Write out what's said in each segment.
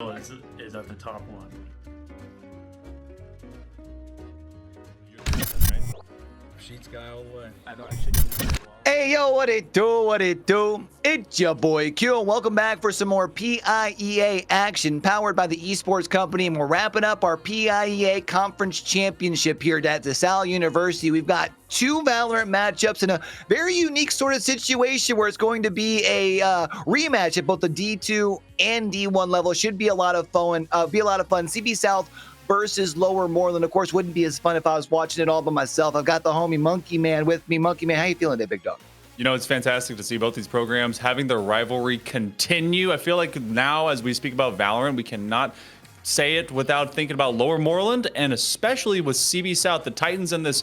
is at the top one. Sheets guy all the way. I don't actually. Hey yo, what it do, what it do? It's your boy Q, and welcome back for some more PIEA action powered by the esports company. And we're wrapping up our PIEA Conference Championship here at DeSalle University. We've got two Valorant matchups in a very unique sort of situation where it's going to be a rematch at both the D2 and D1 level. Should be a lot of fun. CB South versus Lower Moreland. Of course, wouldn't be as fun if I was watching it all by myself. I've got the homie Monkey Man with me. Monkey Man, how you feeling today, big dog? You know, it's fantastic to see both these programs having their rivalry continue. I feel like now, as we speak about Valorant, we cannot say it without thinking about Lower Moreland, and especially with CB South, the Titans, and this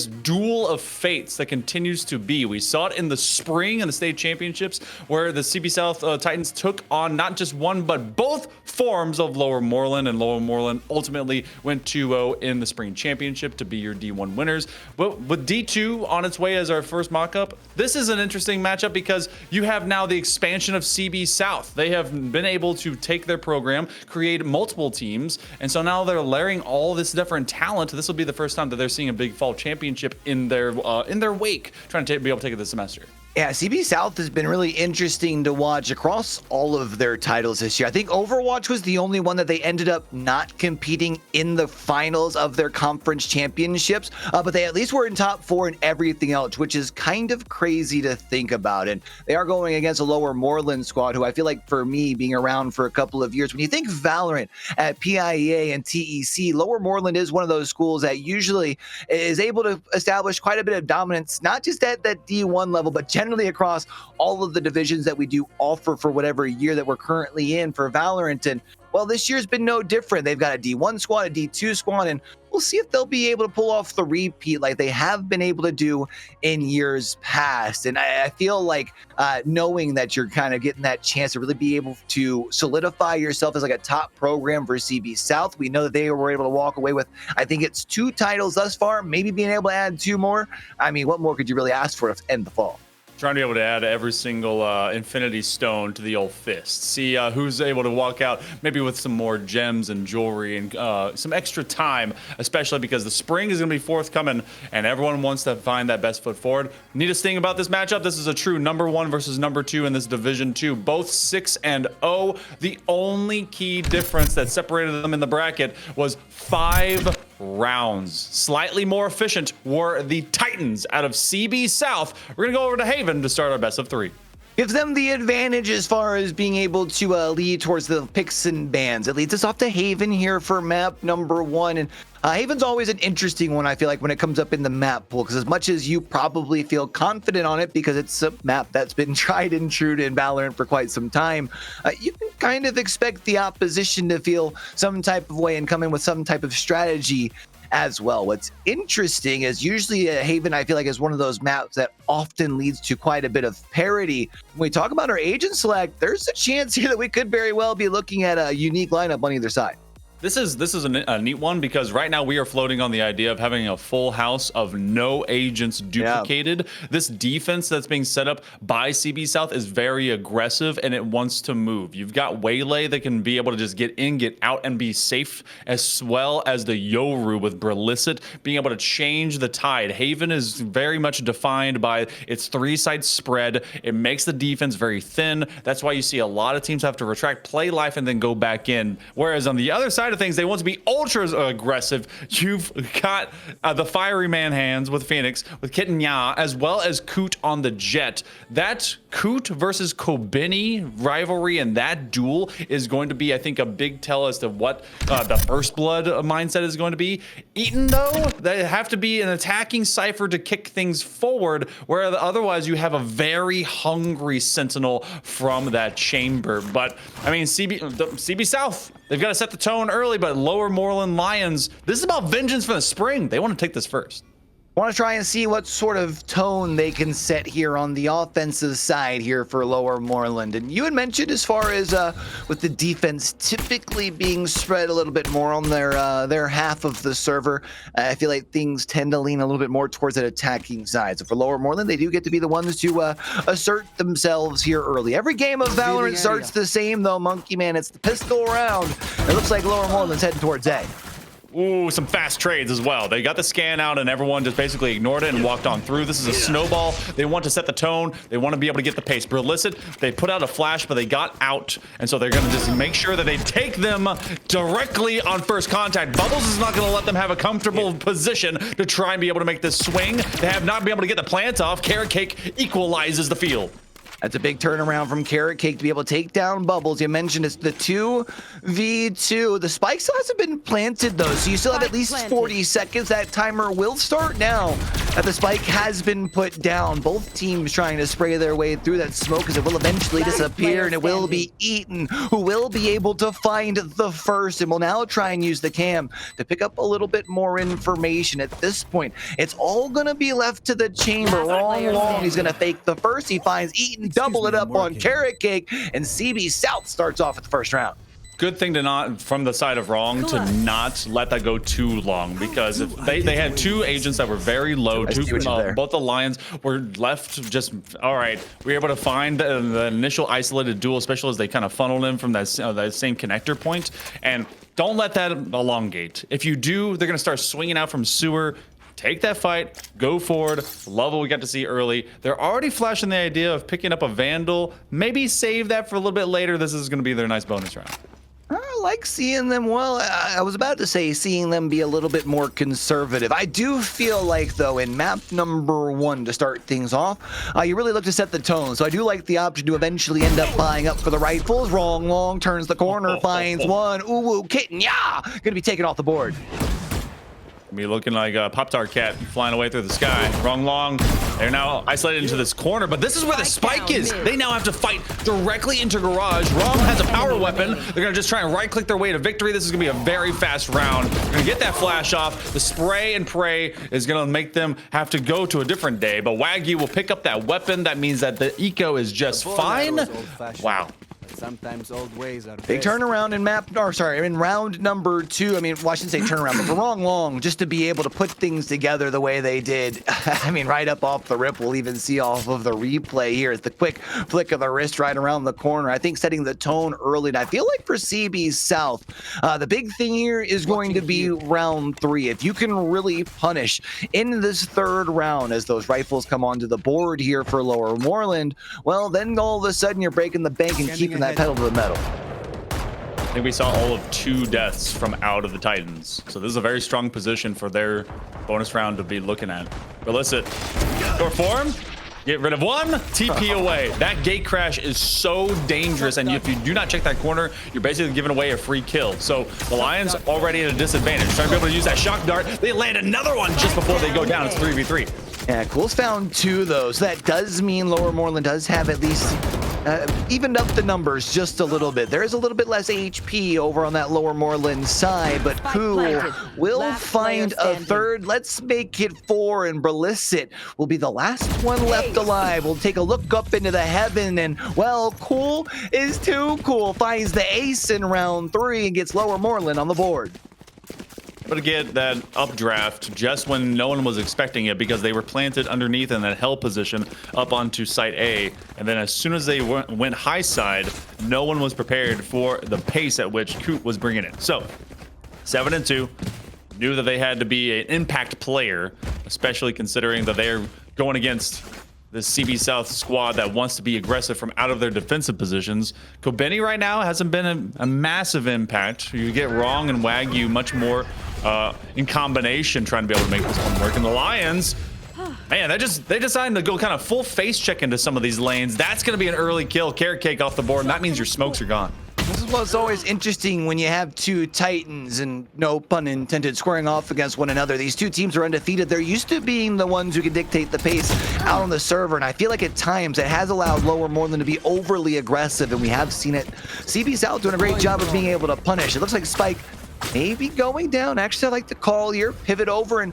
duel of fates that continues to be. We saw it in the spring in the state championships, where the CB South Titans took on not just one but both forms of Lower Moreland, and Lower Moreland ultimately went 2-0 in the spring championship to be your D1 winners. But with D2 on its way as our first mock-up, this is an interesting matchup because you have now the expansion of CB South. They have been able to take their program, create multiple teams, and so now they're layering all this different talent. This will be the first time that they're seeing a big fall championship in their wake, trying to be able to take it this semester. Yeah, CB South has been really interesting to watch across all of their titles this year. I think Overwatch was the only one that they ended up not competing in the finals of their conference championships, but they at least were in top 4 in everything else, which is kind of crazy to think about. And they are going against a Lower Moreland squad, who I feel like, for me, being around for a couple of years, when you think Valorant at PIEA and TEC, Lower Moreland is one of those schools that usually is able to establish quite a bit of dominance, not just at that D1 level, but generally across all of the divisions that we do offer for whatever year that we're currently in for Valorant. And well, this year's been no different. They've got a D1 squad, a D2 squad, and we'll see if they'll be able to pull off the repeat like they have been able to do in years past. And I feel like knowing that you're kind of getting that chance to really be able to solidify yourself as like a top program for CB South. We know that they were able to walk away with, I think it's 2 titles thus far, maybe being able to add 2 more. I mean, what more could you really ask for to end the fall? Trying to be able to add every single infinity stone to the old fist. See who's able to walk out maybe with some more gems and jewelry and some extra time, especially because the spring is going to be forthcoming and everyone wants to find that best foot forward. Neatest thing about this matchup, this is a true number 1 versus number 2 in this Division 2. Both 6-0. The only key difference that separated them in the bracket was 5 rounds. Slightly more efficient were the Titans out of CB South. We're gonna go over to Haven to start our best of 3. Gives them the advantage as far as being able to lead towards the picks and bans. It leads us off to Haven here for map number 1. And Haven's always an interesting one, I feel like, when it comes up in the map pool, because as much as you probably feel confident on it because it's a map that's been tried and true in Valorant for quite some time, you can kind of expect the opposition to feel some type of way and come in with some type of strategy as well. What's interesting is usually Haven, I feel like, is one of those maps that often leads to quite a bit of parity. When we talk about our agent select, there's a chance here that we could very well be looking at a unique lineup on either side. This is a neat one because right now we are floating on the idea of having a full house of no agents duplicated. Yeah. This defense that's being set up by CB South is very aggressive and it wants to move. You've got Waylay that can be able to just get in, get out, and be safe, as well as the Yoru with Brillicit being able to change the tide. Haven is very much defined by its 3-side spread. It makes the defense very thin. That's why you see a lot of teams have to retract, play life, and then go back in. Whereas on the other side of things, they want to be ultra aggressive. You've got the fiery man hands with Phoenix, with Kit and Ya, as well as Coot on the Jet. That Coot versus Kobeni rivalry and that duel is going to be, I think, a big tell as to what the First Blood mindset is going to be. Eaton, though, they have to be an attacking Cypher to kick things forward, where otherwise you have a very hungry Sentinel from that chamber. But, I mean, CB South, they've got to set the tone early, but Lower Moreland Lions, this is about vengeance for the spring. They want to take this first. Want to try and see what sort of tone they can set here on the offensive side here for Lower Moreland. And you had mentioned as far as with the defense typically being spread a little bit more on their half of the server. I feel like things tend to lean a little bit more towards that attacking side. So for Lower Moreland, they do get to be the ones to assert themselves here early. Every game of Valorant starts the same though, Monkey Man. It's the pistol round. It looks like Lower Moreland's heading towards A. Ooh, some fast trades as well. They got the scan out and everyone just basically ignored it and walked on through. This is a snowball. They want to set the tone. They want to be able to get the pace. Brillicit, they put out a flash, but they got out. And so they're going to just make sure that they take them directly on first contact. Bubbles is not going to let them have a comfortable position to try and be able to make this swing. They have not been able to get the plant off. Carrot Cake equalizes the field. That's a big turnaround from Carrot Cake to be able to take down Bubbles. You mentioned it's the 2v2. The spike still hasn't been planted though, so you still have at least 40 seconds. That timer will start now that the spike has been put down. Both teams trying to spray their way through that smoke as it will eventually disappear, and it will be Eaton who will be able to find the first and will now try and use the cam to pick up a little bit more information. At this point, it's all going to be left to the chamber. Long. He's going to fake the first. He finds Eaton. Double it up on Carrot Cake, and CB South starts off at the first round. Good thing to not, from the side of Wrong, to not let that go too long, because if they had two agents that were very low, both the Lions were left just, all right, we were able to find the initial isolated duel, especially as they kind of funneled in from that same connector point, and don't let that elongate. If you do, they're going to start swinging out from sewer. Take that fight, go forward. Love what we got to see early. They're already flashing the idea of picking up a Vandal. Maybe save that for a little bit later. This is going to be their nice bonus round. I like seeing them, well, I was about to say seeing them be a little bit more conservative. I do feel like, though, in map number 1 to start things off, you really look to set the tone. So I do like the option to eventually end up buying up for the rifles. Long turns the corner, finds one. Ooh, kitten, yeah! Gonna be taken off the board. Be looking like a Pop-Tart cat flying away through the sky. Long. They're now isolated into this corner, but this is where the spike is. They now have to fight directly into garage. Wrong has a power weapon. They're gonna just try and right-click their way to victory. This is gonna be a very fast round. They're gonna get that flash off. The spray and pray is gonna make them have to go to a different day, but Wagyu will pick up that weapon. That means that the eco is just fine. Wow. Sometimes old ways are big turnaround in round number 2. I mean, well, I shouldn't say turnaround, but for Long, just to be able to put things together the way they did. I mean, right up off the rip, we'll even see off of the replay here. It's the quick flick of the wrist right around the corner. I think setting the tone early, and I feel like for CB South, the big thing here is going to be round 3. If you can really punish in this third round as those rifles come onto the board here for Lower Moreland, well, then all of a sudden you're breaking the bank and keeping that pedal to the metal. I think we saw all of 2 deaths from out of the Titans. So this is a very strong position for their bonus round to be looking at. Illicit. Short form. Get rid of 1. TP away. That gate crash is so dangerous. And if you do not check that corner, you're basically giving away a free kill. So the Lions already at a disadvantage. Trying to be able to use that shock dart. They land another one just before they go down. It's 3v3. Yeah, Cool's found 2 though. So that does mean Lower Moreland does have at least evened up the numbers just a little bit. There is a little bit less HP over on that Lower Moreland side, but Cool will find a third. Let's make it 4, and Brillicit will be the last one left alive. We'll take a look up into the heaven, and well, Cool is too cool. Finds the ace in round 3 and gets Lower Moreland on the board. But again, that updraft just when no one was expecting it, because they were planted underneath in that hell position up onto site A. And then as soon as they went high side, no one was prepared for the pace at which Coot was bringing it. So 7-2, knew that they had to be an impact player, especially considering that they're going against the CB South squad that wants to be aggressive from out of their defensive positions. Kobeni right now hasn't been a massive impact. You get Wrong and Wagyu much more in combination, trying to be able to make this one work. And the Lions, man, they decided to go kind of full face check into some of these lanes. That's going to be an early kill. Carrot Cake off the board, and that means your smokes are gone. This is what's always interesting when you have 2 Titans, and no pun intended, squaring off against one another. These 2 teams are undefeated. They're used to being the ones who can dictate the pace out on the server, and I feel like at times it has allowed Lower Moreland to be overly aggressive, and we have seen it. CB South doing a great job of being able to punish. It looks like Spike maybe going down. Actually, I like the call here. Pivot over, and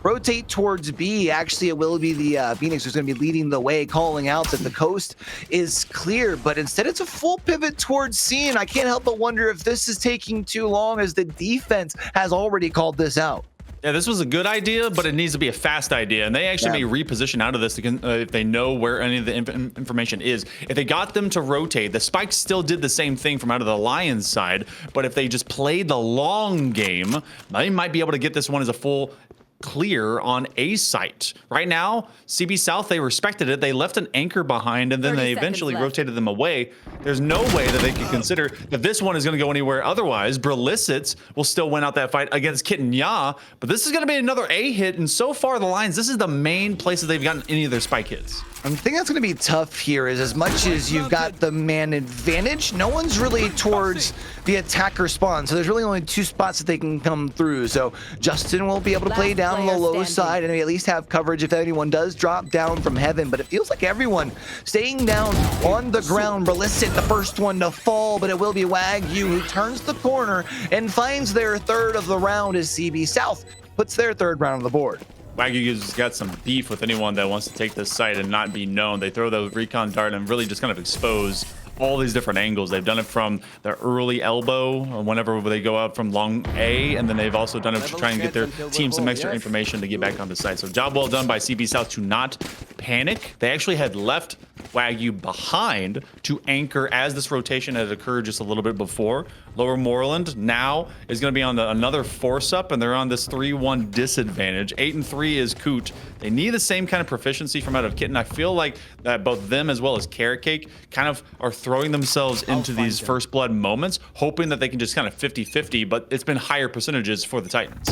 rotate towards B. Actually, it will be the Phoenix who's going to be leading the way, calling out that the coast is clear. But instead, it's a full pivot towards C, and I can't help but wonder if this is taking too long, as the defense has already called this out. Yeah, this was a good idea, but it needs to be a fast idea. And they actually may reposition out of this if they know where any of the information is. If they got them to rotate, the Spikes still did the same thing from out of the Lions side. But if they just played the long game, they might be able to get this one as a full clear on A site. Right now, CB South, they respected it. They left an anchor behind, and then they eventually rotated them away. There's no way that they could consider that this one is going to go anywhere otherwise. Brillicits will still win out that fight against Kitten Ya, but this is going to be another A hit, and so far the Lions, this is the main places they've gotten any of their spike hits. I think that's going to be tough here, is as much as you've got the man advantage, no one's really towards the attacker spawn. So there's really only 2 spots that they can come through. So Justin will be able to play down on the low side and at least have coverage if anyone does drop down from heaven. But it feels like everyone staying down on the ground. Brillicit, the first one to fall, but it will be Wagyu who turns the corner and finds their third of the round as CB South puts their third round on the board. Wagyu's got some beef with anyone that wants to take this site and not be known. They throw the recon dart and really just kind of expose all these different angles. They've done it from the early elbow whenever they go out from long A, and then they've also done it to try and get their team some extra information to get back on the site. So job well done by CB South to not panic. They actually had left Wagyu behind to anchor as this rotation had occurred just a little bit before. Lower Moreland now is going to be on another force up, and they're on this 3-1 disadvantage. 8-3 is Coot. They need the same kind of proficiency from out of Kitten. I feel like that both them as well as Carrot Cake kind of are throwing themselves into these first blood moments, hoping that they can just kind of 50-50, but it's been higher percentages for the Titans.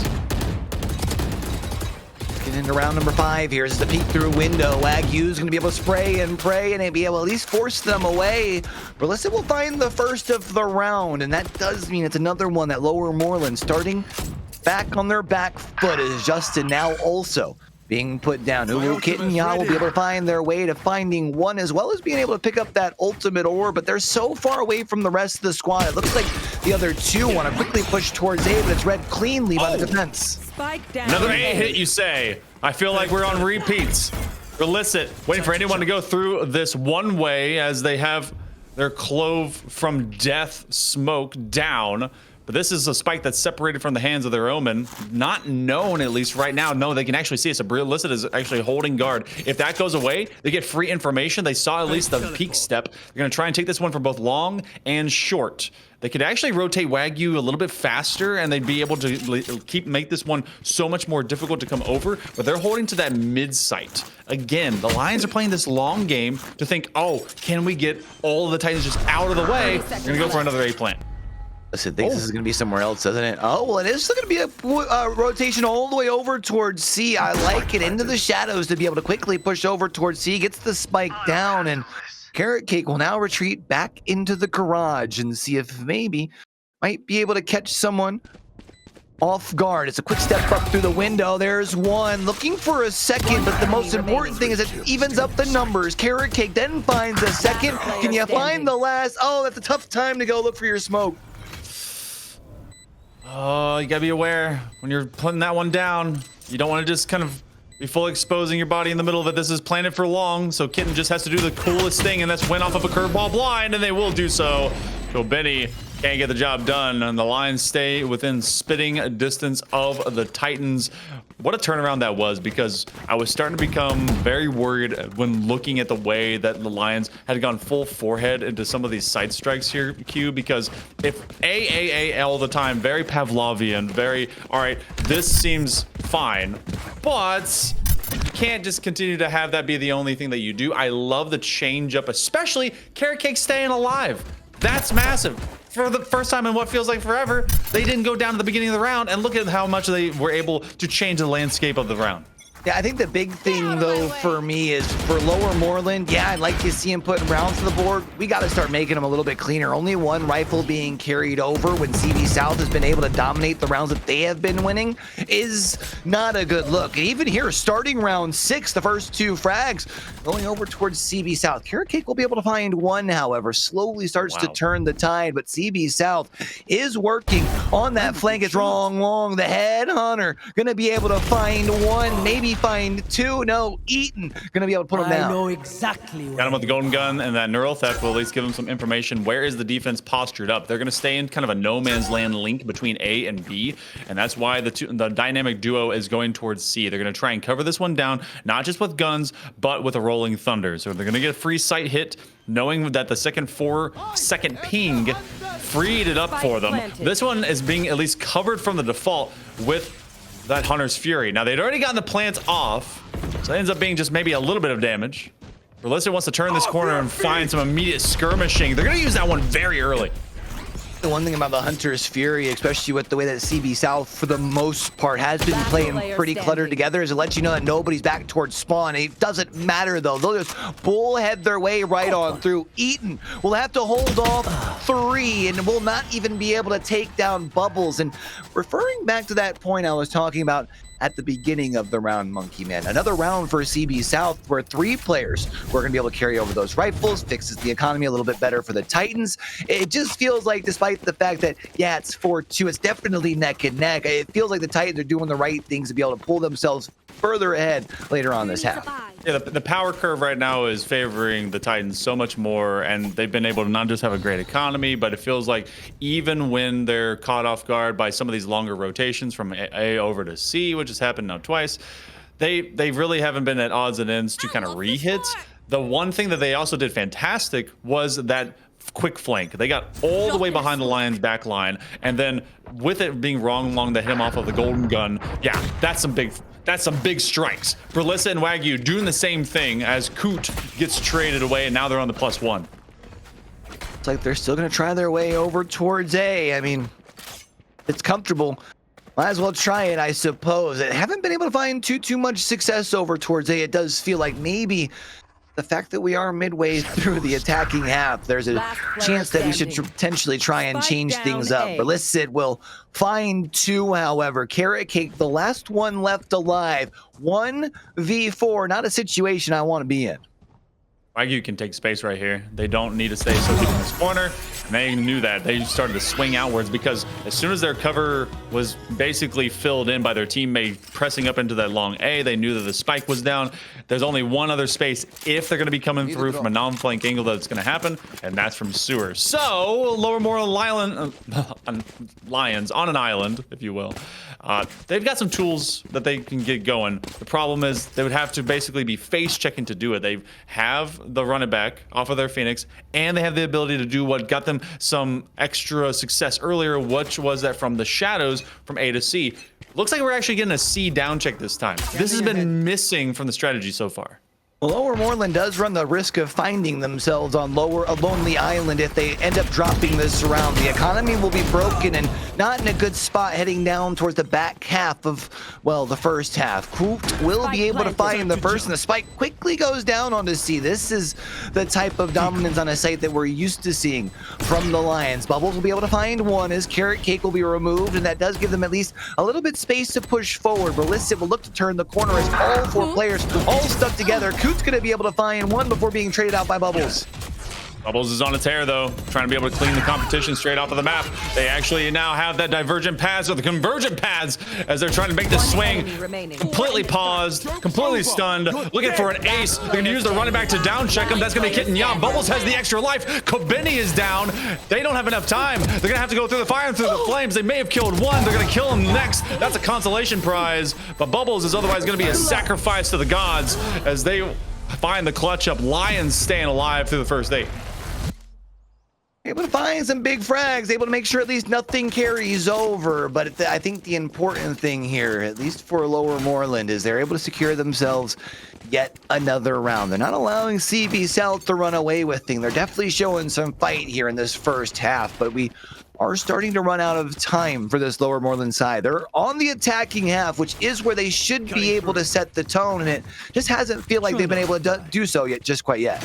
Getting into round number 5 here. This is the peek through window. Wagyu's going to be able to spray and pray and be able to at least force them away. Brillicit will find the first of the round, and that does mean it's another one that Lower Moreland starting back on their back foot as Justin now also being put down. Kitten Ya will be able to find their way to finding one, as well as being able to pick up that ultimate ore, but they're so far away from the rest of the squad. It looks like the other 2 want to quickly push towards A, but it's read cleanly by the defense. Spike down. Another A hit, you say? I feel like we're on repeats. Brillicit, waiting for anyone to go through this one way as they have their clove from death smoke down. But this is a spike that's separated from the hands of their Omen. Not known, at least right now. No, they can actually see it. So Brillicit is actually holding guard. If that goes away, they get free information. They saw at least the peak step. They're going to try and take this one from both long and short. They could actually rotate Wagyu a little bit faster, and they'd be able to make this one so much more difficult to come over, but they're holding to that mid site. Again, the Lions are playing this long game to think, oh, can we get all of the Titans just out of the way? We're going to go for another A plant. Listen, I think this is going to be somewhere else, doesn't it? Oh, well, it is still going to be a rotation all the way over towards C. I like it, into the shadows to be able to quickly push over towards C. Gets the spike down, and Carrot Cake will now retreat back into the garage and see if maybe might be able to catch someone off guard. It's a quick step up through the window. There's one looking for a second, but the most important thing is it evens up the numbers. Carrot Cake then finds a second. Can you find the last? Oh, that's a tough time to go look for your smoke. Oh, you gotta be aware when you're putting that one down. You don't want to just kind of be fully exposing your body in the middle of it. This is planted for long, so Kitten just has to do the coolest thing, and that's win off of a curveball blind, and they will do so. So Benny can't get the job done, and the Lions stay within spitting distance of the Titans. What a turnaround that was, because I was starting to become very worried when looking at the way that the Lions had gone full forehead into some of these side strikes here, Q, because if A all the time, very Pavlovian, very, all right, this seems fine, but you can't just continue to have that be the only thing that you do. I love the change up, especially Carrot Cake staying alive. That's massive. For the first time in what feels like forever, they didn't go down to the beginning of the round, and look at how much they were able to change the landscape of the round. Yeah, I think the big thing, though, for me is for Lower Moreland, yeah, I'd like to see him putting rounds to the board. We got to start making them a little bit cleaner. Only one rifle being carried over when CB South has been able to dominate the rounds that they have been winning is not a good look. And even here, starting round 6, the first 2 frags going over towards CB South. Carrot Cake will be able to find one, however, slowly starts to turn the tide, but CB South is working on that flank. It's wrong, long. The headhunter going to be able to find one, maybe find 2. No, Eaton gonna be able to put him down. I know exactly. Got him with the golden gun, and that neural theft will at least give him some information. Where is the defense postured up? They're gonna stay in kind of a no man's land link between A and B, and that's why the dynamic duo is going towards C. They're gonna try and cover this one down, not just with guns, but with a rolling thunder. So they're gonna get a free sight hit, knowing that the second 4-second ping freed it up for them. This one is being at least covered from the default with that Hunter's Fury. Now, they'd already gotten the plants off, so it ends up being just maybe a little bit of damage. Berlissa wants to turn this corner and find some immediate skirmishing. They're going to use that one very early. The one thing about the Hunter's Fury, especially with the way that CB South, for the most part, has been playing pretty cluttered together, is it lets you know that nobody's back towards spawn. It doesn't matter, though. They'll just bullhead their way right on through. Eaton will have to hold off 3 and will not even be able to take down Bubbles. And referring back to that point I was talking about at the beginning of the round, Monkey Man. Another round for CB South where 3 players were going to be able to carry over those rifles, fixes the economy a little bit better for the Titans. It just feels like, despite the fact that, yeah, it's 4-2, it's definitely neck and neck. It feels like the Titans are doing the right things to be able to pull themselves further ahead later on this half. Yeah, the power curve right now is favoring the Titans so much more, and they've been able to not just have a great economy, but it feels like even when they're caught off guard by some of these longer rotations from A over to C, which has happened now twice, they really haven't been at odds and ends to kind of re-hit. The one thing that they also did fantastic was that quick flank. They got all the way behind the Lions back line, and then with it being wrong long to hit him off of the golden gun, yeah, that's some big strikes. Berlissa and Wagyu doing the same thing as Coot gets traded away, and now they're on the +1. It's like they're still going to try their way over towards A. I mean, it's comfortable. Might as well try it, I suppose. I haven't been able to find too much success over towards A. It does feel like maybe the fact that we are midway through the attacking half, there's a chance that we should potentially try and change things up. Berlissa will find 2, however. Carrot Cake, the last one left alive. 1v4, not a situation I want to be in. Wagyu can take space right here. They don't need to stay so deep in this corner, and they knew that. They started to swing outwards because as soon as their cover was basically filled in by their teammate pressing up into that long A, they knew that the spike was down. There's only one other space if they're going to be coming through from a non-flank angle that's going to happen, and that's from Sewer. So, Lower Moreland Lions on an island, if you will. They've got some tools that they can get going. The problem is they would have to basically be face checking to do it. They have the run it back off of their Phoenix, and they have the ability to do what got them some extra success earlier, which was that from the shadows from A to C. Looks like we're actually getting a C down check this time. This has been missing from the strategy so far. Well, Lower Moreland does run the risk of finding themselves on a lonely island if they end up dropping this round. The economy will be broken and not in a good spot heading down towards the back half of, well, the first half. Coop will be able to find the first, and the spike quickly goes down onto C. This is the type of dominance on a site that we're used to seeing from the Lions. Bubbles will be able to find one as Carrot Cake will be removed, and that does give them at least a little bit space to push forward. Berlissa will look to turn the corner as all 4 players all stuck together. Coot's going to be able to find one before being traded out by Bubbles. Bubbles is on a tear, though, trying to be able to clean the competition straight off of the map. They actually now have that divergent paths or the convergent paths as they're trying to make this swing. Completely paused, completely stunned, looking for an ace. They're going to use the running back to down check him. That's going to be Kitten Yam. Bubbles has the extra life. Kobeni is down. They don't have enough time. They're going to have to go through the fire and through the flames. They may have killed one. They're going to kill him next. That's a consolation prize. But Bubbles is otherwise going to be a sacrifice to the gods as they find the clutch up. Lions staying alive through the first 8. Able to find some big frags, able to make sure at least nothing carries over. But I think the important thing here, at least for Lower Moreland, is they're able to secure themselves yet another round. They're not allowing CB South to run away with things. They're definitely showing some fight here in this first half, but we are starting to run out of time for this Lower Moreland side. They're on the attacking half, which is where they should be able to set the tone, and it just hasn't feel like they've been able to do so yet, just quite yet.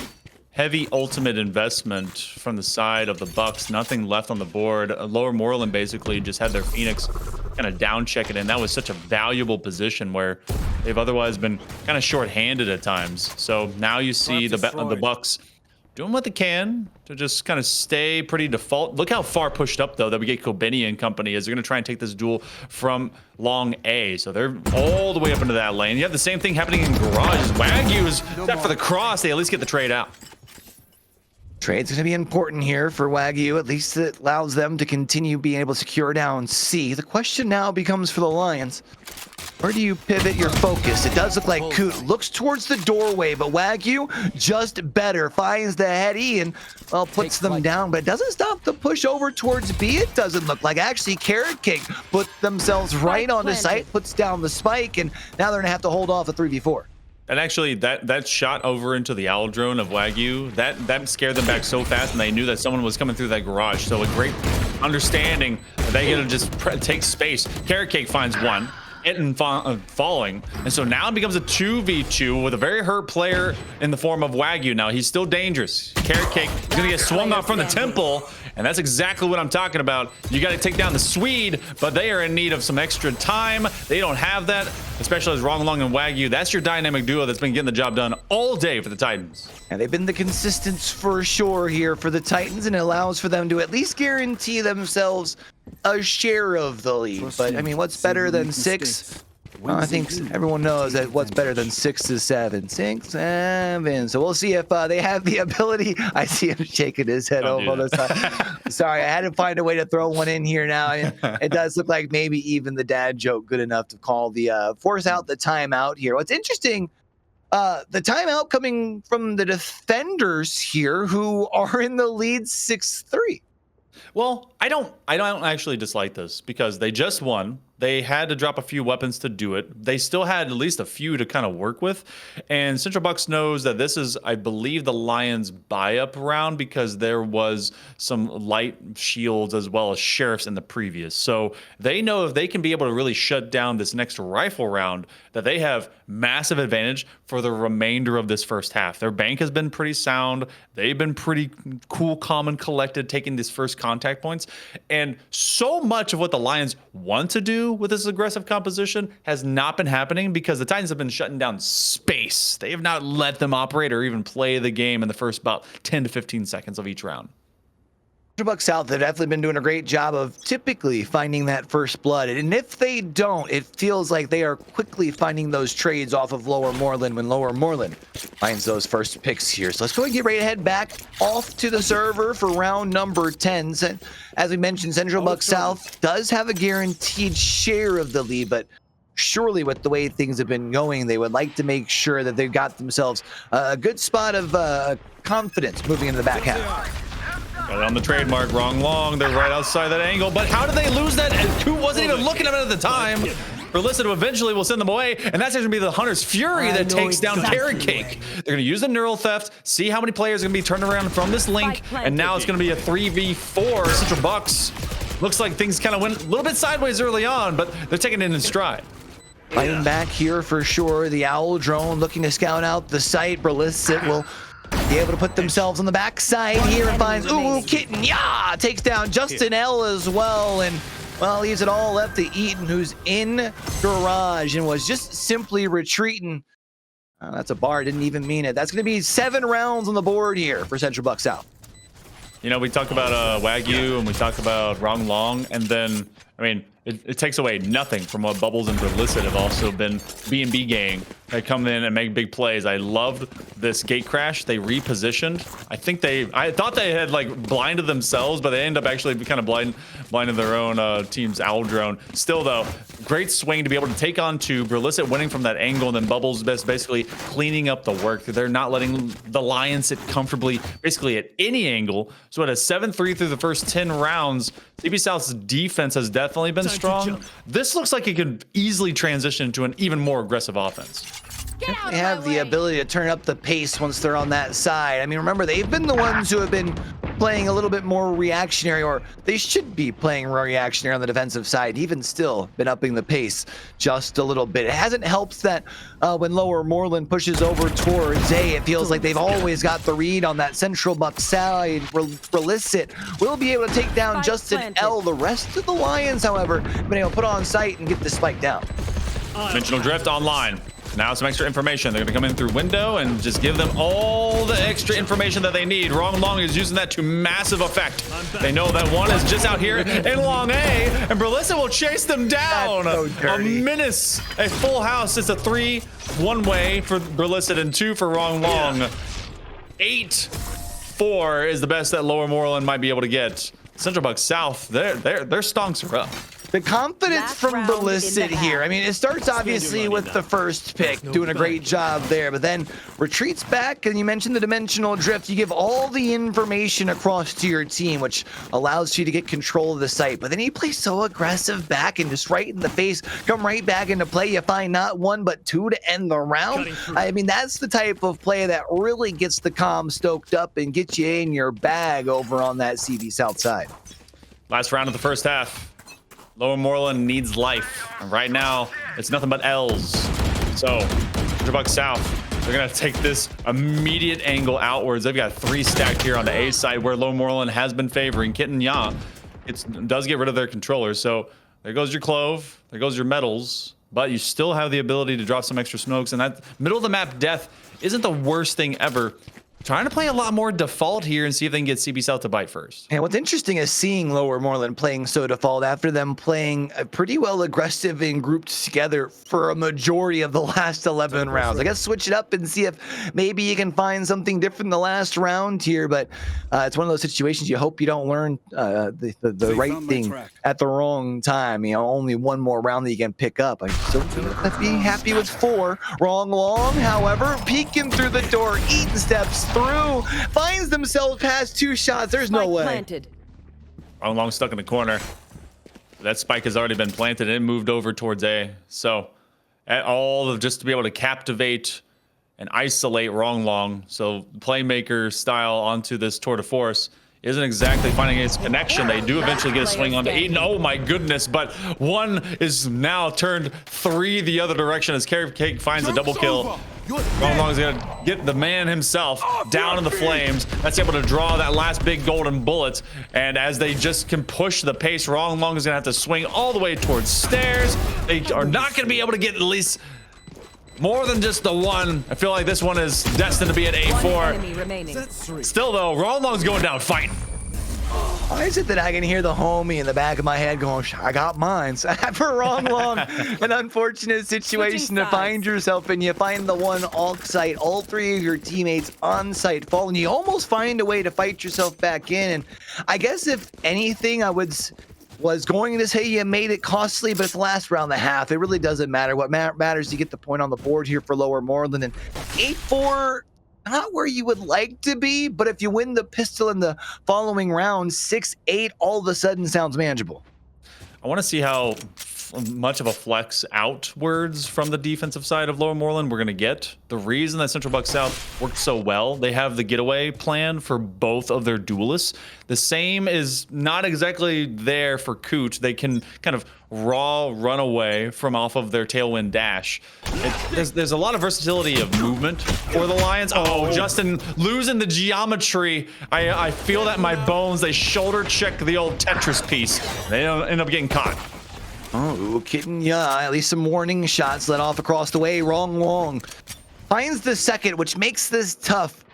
Heavy ultimate investment from the side of the Bucks. Nothing left on the board. Lower Moreland basically just had their Phoenix kind of down check it in. That was such a valuable position where they've otherwise been kind of short-handed at times. So now you see the Bucks doing what they can to just kind of stay pretty default. Look how far pushed up, though, that we get Kobeni and company as they're going to try and take this duel from long A. So they're all the way up into that lane. You have the same thing happening in Garage. Wagyu is set for the cross. They at least get the trade out. Trade's going to be important here for Wagyu. At least it allows them to continue being able to secure down C. The question now becomes for the Lions, where do you pivot your focus? It does look like Coot looks towards the doorway, but Wagyu just better finds the heady and, well, puts them down, but it doesn't stop the push over towards B. It doesn't look like. Actually, Carrot Cake put themselves right onto site, puts down the spike, and now they're going to have to hold off a 3v4. And actually, that shot over into the owl drone of Wagyu, that scared them back so fast, and they knew that someone was coming through that garage. So a great understanding that they gotta just take space. Carrot Cake finds one, and falling, and so now it becomes a 2v2 with a very hurt player in the form of Wagyu. Now he's still dangerous. Carrot Cake is gonna get swung off from the temple, and that's exactly what I'm talking about. You got to take down the Swede, but they are in need of some extra time. They don't have that, especially as Wrong Long and Wagyu. That's your dynamic duo that's been getting the job done all day for the Titans. And they've been the consistents for sure here for the Titans, and it allows for them to at least guarantee themselves a share of the lead. But I mean, what's better than 6? Well, I think everyone knows that what's better than 6 is 7. 6, 7. So we'll see if they have the ability. I see him shaking his head all the time. Sorry, I had to find a way to throw one in here now. It does look like maybe even the dad joke good enough to call the force out the timeout here. What's interesting, the timeout coming from the defenders here who are in the lead 6-3. Well, I don't actually dislike this because they just won. They had to drop a few weapons to do it. They still had at least a few to kind of work with. And Central Bucks knows that this is, I believe, the Lions' buy-up round because there was some light shields as well as sheriffs in the previous. So they know if they can be able to really shut down this next rifle round, that they have massive advantage for the remainder of this first half. Their bank has been pretty sound. They've been pretty cool, calm, and collected, taking these first contact points. And so much of what the Lions want to do with this aggressive composition has not been happening because the Titans have been shutting down space. They have not let them operate or even play the game in the first about 10 to 15 seconds of each round. Bucks South have definitely been doing a great job of typically finding that first blood. And if they don't, it feels like they are quickly finding those trades off of Lower Moreland when Lower Moreland finds those first picks here. So let's go and get ready to head back off to the server for round number 10. So, as we mentioned, Central Bucks South does have a guaranteed share of the lead, but surely with the way things have been going, they would like to make sure that they've got themselves a good spot of confidence moving into the back half. Got it on the trademark, Wrong Long. They're right outside that angle, but how did they lose that? And who wasn't even looking at it at the time? Verlissa eventually will send them away, and that's going to be the Hunter's Fury that takes down Carrot Cake. They're going to use the neural theft, see how many players are going to be turned around from this link, and now it's going to be a 3v4. Central Bucks. Looks like things kind of went a little bit sideways early on, but they're taking it in stride. Fighting back here for sure. The Owl drone looking to scout out the site. Verlissa will be able to put themselves on the backside here and finds Kitten. Yeah, takes down Justin L as well, and well, leaves it all left to Eaton, who's in garage and was just simply retreating. That's a bar, didn't even mean it. That's going to be 7 rounds on the board here for Central Bucks South. You know, we talk about Wagyu and we talk about Wrong Long, and then, I mean, it takes away nothing from what Bubbles and Berlicid have also been B&B gang. They come in and make big plays. I loved this gate crash. They repositioned. I thought they had like blinded themselves, but they end up actually kind of blinding their own team's owl drone. Still though, great swing to be able to take on two. Berlicid winning from that angle, and then Bubbles basically cleaning up the work. They're not letting the Lions sit comfortably basically at any angle. So at a 7-3 through the first 10 rounds, CB South's defense has definitely been strong. This looks like it could easily transition to an even more aggressive offense. They have the ability to turn up the pace once they're on that side. I mean, remember, they've been the ones who have been playing a little bit more reactionary, or they should be playing reactionary on the defensive side. Even still, been upping the pace just a little bit. It hasn't helped that when Lower Moreland pushes over towards A, it feels like they've always got the read on that central buck side. Berlicid will be able to take down just an L. The rest of the Lions, however, been able to put on sight and get the spike down. Dimensional drift online. Now some extra information. They're going to come in through window and just give them all the extra information that they need. Wrong Long is using that to massive effect. They know that one is just out here in Long A, and Berlicid will chase them down. So a menace, a full house. It's a 3 one-way for Berlicid and 2 for Wrong Long. 8-4 is the best that Lower Moreland might be able to get. Central Buck South, their stonks are up. The confidence from Berlicid here. I mean, it starts obviously with the first pick, doing a great job there, but then retreats back, and you mentioned the dimensional drift. You give all the information across to your team, which allows you to get control of the site. But then you play so aggressive back and just right in the face, come right back into play. You find not 1, but 2 to end the round. I mean, that's the type of play that really gets the comm stoked up and gets you in your bag over on that CB South side. Last round of the first half. Lower Moreland needs life, and right now it's nothing but L's. So, Central Buck South, they're gonna take this immediate angle outwards. They've got 3 stacked here on the A side, where Lower Moreland has been favoring. Kit and Ya, it does get rid of their controllers. So there goes your Clove, there goes your Metals, but you still have the ability to drop some extra smokes, and that middle of the map death isn't the worst thing ever. Trying to play a lot more default here and see if they can get CB South to bite first. And what's interesting is seeing Lower Moreland playing so default after them playing pretty well aggressive and grouped together for a majority of the last 11 rounds. I guess switch it up and see if maybe you can find something different in the last round here, but it's one of those situations you hope you don't learn the right thing at the wrong time. You know, only one more round that you can pick up. I still be happy with 4. Wrong Long, however, peeking through the door, eating steps through, finds themselves past 2 shots. There's no way. Planted. Wrong Long stuck in the corner. That spike has already been planted and it moved over towards A. So at all of just to be able to captivate and isolate Wrong Long. So playmaker style onto this tour de force isn't exactly finding its connection. They do eventually get a swing onto Eden. Oh my goodness, but 1 is now turned 3 the other direction as Carrot Cake finds a double kill. Wrong Long is gonna get the man himself down in the flames. That's able to draw that last big golden bullet. And as they just can push the pace, Wrong Long is gonna have to swing all the way towards stairs. They are not gonna be able to get at least more than just the 1. I feel like this one is destined to be at A4. Still though, Wrong Long's going down fighting. Why is it that I can hear the homie in the back of my head going, I got mine? For Wrong Long, an unfortunate situation to find yourself in. You find the one alt site, all 3 of your teammates on site fall, and you almost find a way to fight yourself back in. And I guess if anything, I was going to say you made it costly, but it's the last round and a half. It really doesn't matter. What matters is you get the point on the board here for Lower Moreland, and 8-4, not where you would like to be, but if you win the pistol in the following round, 6-8 all of a sudden sounds manageable. I want to see how much of a flex outwards from the defensive side of Lower Moreland we're going to get. The reason that Central Buck South worked so well, they have the getaway plan for both of their duelists. The same is not exactly there for Coot. They can kind of raw run away from off of their tailwind dash. There's a lot of versatility of movement for the Lions. Oh, Justin losing the geometry. I feel that in my bones. They shoulder check the old Tetris piece. They end up getting caught. Oh, Kitten, yeah, at least some warning shots let off across the way. Wrong Long finds the second, which makes this tough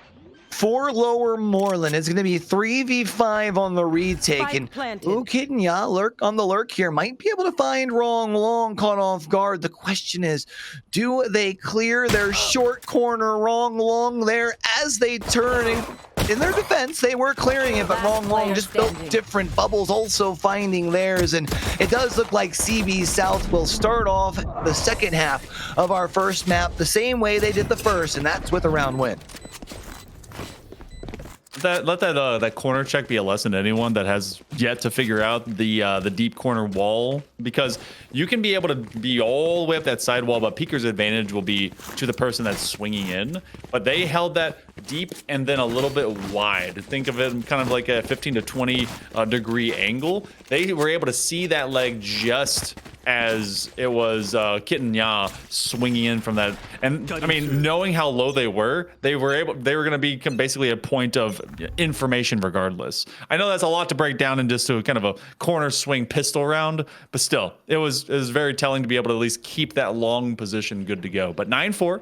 for Lower Moreland. It's going to be 3v5 on the retake. And ooh, Kitten, yeah, lurk on the lurk here. Might be able to find Wrong Long caught off guard. The question is, do they clear their short corner? Wrong Long there as they turn. In their defense, they were clearing it, but Wrong Long just built different. Bubbles also finding theirs, and it does look like CB South will start off the second half of our first map the same way they did the first, and that's with a round win. Let that corner check be a lesson to anyone that has yet to figure out the deep corner wall, because you can be able to be all the way up that side wall, but Peeker's advantage will be to the person that's swinging in. But they held that deep and then a little bit wide. Think of it kind of like a 15 to 20 degree angle. They were able to see that leg just as it was Kitten Ya swinging in from that. And I mean, knowing how low they were going to be basically a point of information regardless. I know that's a lot to break down in just a kind of a corner swing pistol round, but still, it was very telling to be able to at least keep that long position good to go. But 9-4,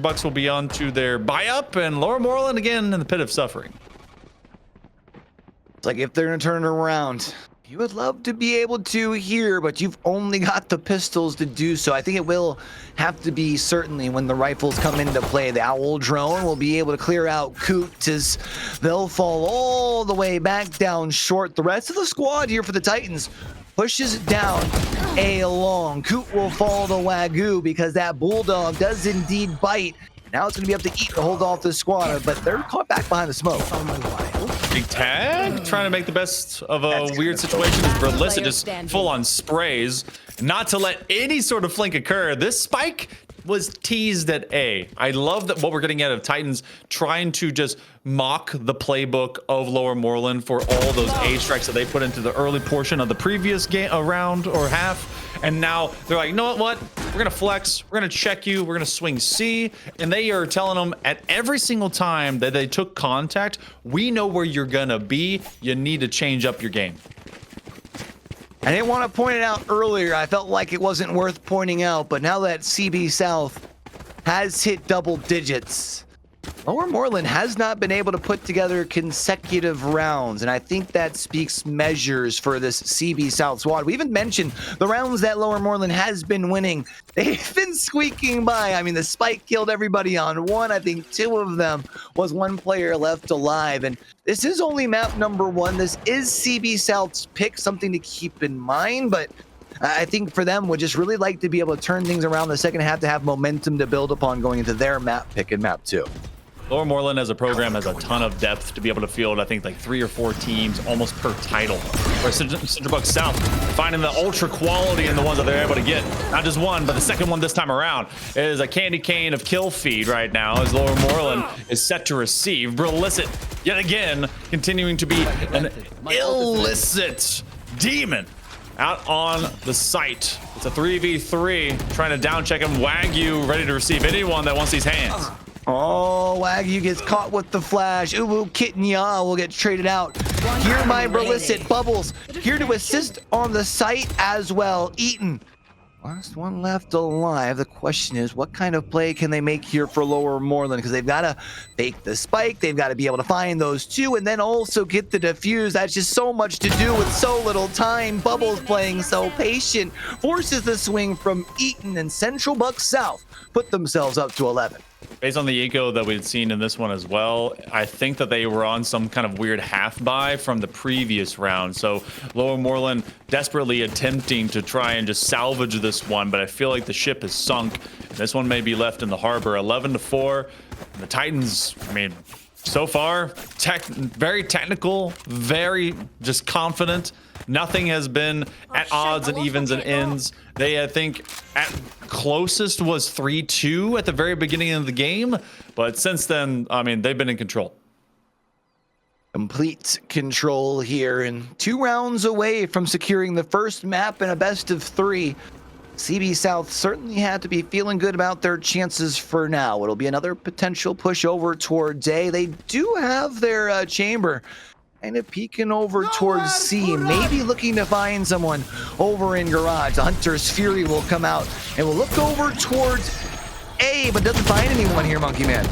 Bucks will be on to their buy up, and Lower Moreland again in the pit of suffering. It's like if they're gonna turn it around, you would love to be able to here, but you've only got the pistols to do so. I think it will have to be certainly when the rifles come into play. The Owl drone will be able to clear out Coot as they'll fall all the way back down short. The rest of the squad here for the Titans pushes it down a long. Coot will fall to Wagyu because that Bulldog does indeed bite. Now it's going to be up to Eat to hold off the squad, but they're caught back behind the smoke. Big tag, trying to make the best of a weird situation as Berlissa just full on sprays. Not to let any sort of flank occur. This spike was teased at A. I love that what we're getting out of Titans trying to just mock the playbook of Lower Moreland for all those A strikes that they put into the early portion of the previous game, round or half. And now they're like, you know what? We're gonna flex, we're gonna check you, we're gonna swing C. And they are telling them at every single time that they took contact, we know where you're gonna be. You need to change up your game. I didn't want to point it out earlier. I felt like it wasn't worth pointing out, but now that CB South has hit double digits, Lower Moreland has not been able to put together consecutive rounds, and I think that speaks measures for this CB South squad. We even mentioned the rounds that Lower Moreland has been winning. They've been squeaking by. I mean, the spike killed everybody on one. I think two of them was one player left alive, and this is only map number one. This is CB South's pick, something to keep in mind, but I think for them would just really like to be able to turn things around the second half to have momentum to build upon going into their map pick in map two. Lower Moreland as a program has a ton of depth to be able to field, I think, like 3 or 4 teams almost per title. Where Central Bucks South finding the ultra quality in the ones that they're able to get. Not just one, but the second one this time around is a candy cane of kill feed right now as Lower Moreland is set to receive. Berlicit, yet again, continuing to be an illicit demon out on the site. It's a 3v3, trying to down check him. Wagyu ready to receive anyone that wants these hands. Oh, Wagyu gets caught with the flash. Ooh, Kitten Ya will get traded out. Here, my Berlicit Bubbles here to assist on the site as well. Eaton, last one left alive. The question is, what kind of play can they make here for Lower Moreland? Because they've got to fake the spike. They've got to be able to find those two and then also get the defuse. That's just so much to do with so little time. Bubbles playing so patient. Forces the swing from Eaton, and Central Bucks South put themselves up to 11. Based on the eco that we'd seen in this one as well, I think that they were on some kind of weird half buy from the previous round. So Lower Moreland desperately attempting to try and just salvage this one, but I feel like the ship is sunk. This one may be left in the harbor. 11-4. The Titans, I mean, so far, very technical, very just confident. Nothing has been at odds and evens and ends. They, I think, at closest was 3-2 at the very beginning of the game. But since then, I mean, they've been in control. Complete control here, and 2 rounds away from securing the first map in a best of 3. CB South certainly had to be feeling good about their chances for now. It'll be another potential push over towards A. They do have their chamber kind of peeking over towards C, maybe looking to find someone over in garage. The Hunter's Fury will come out and will look over towards A, but doesn't find anyone here, Monkey Man.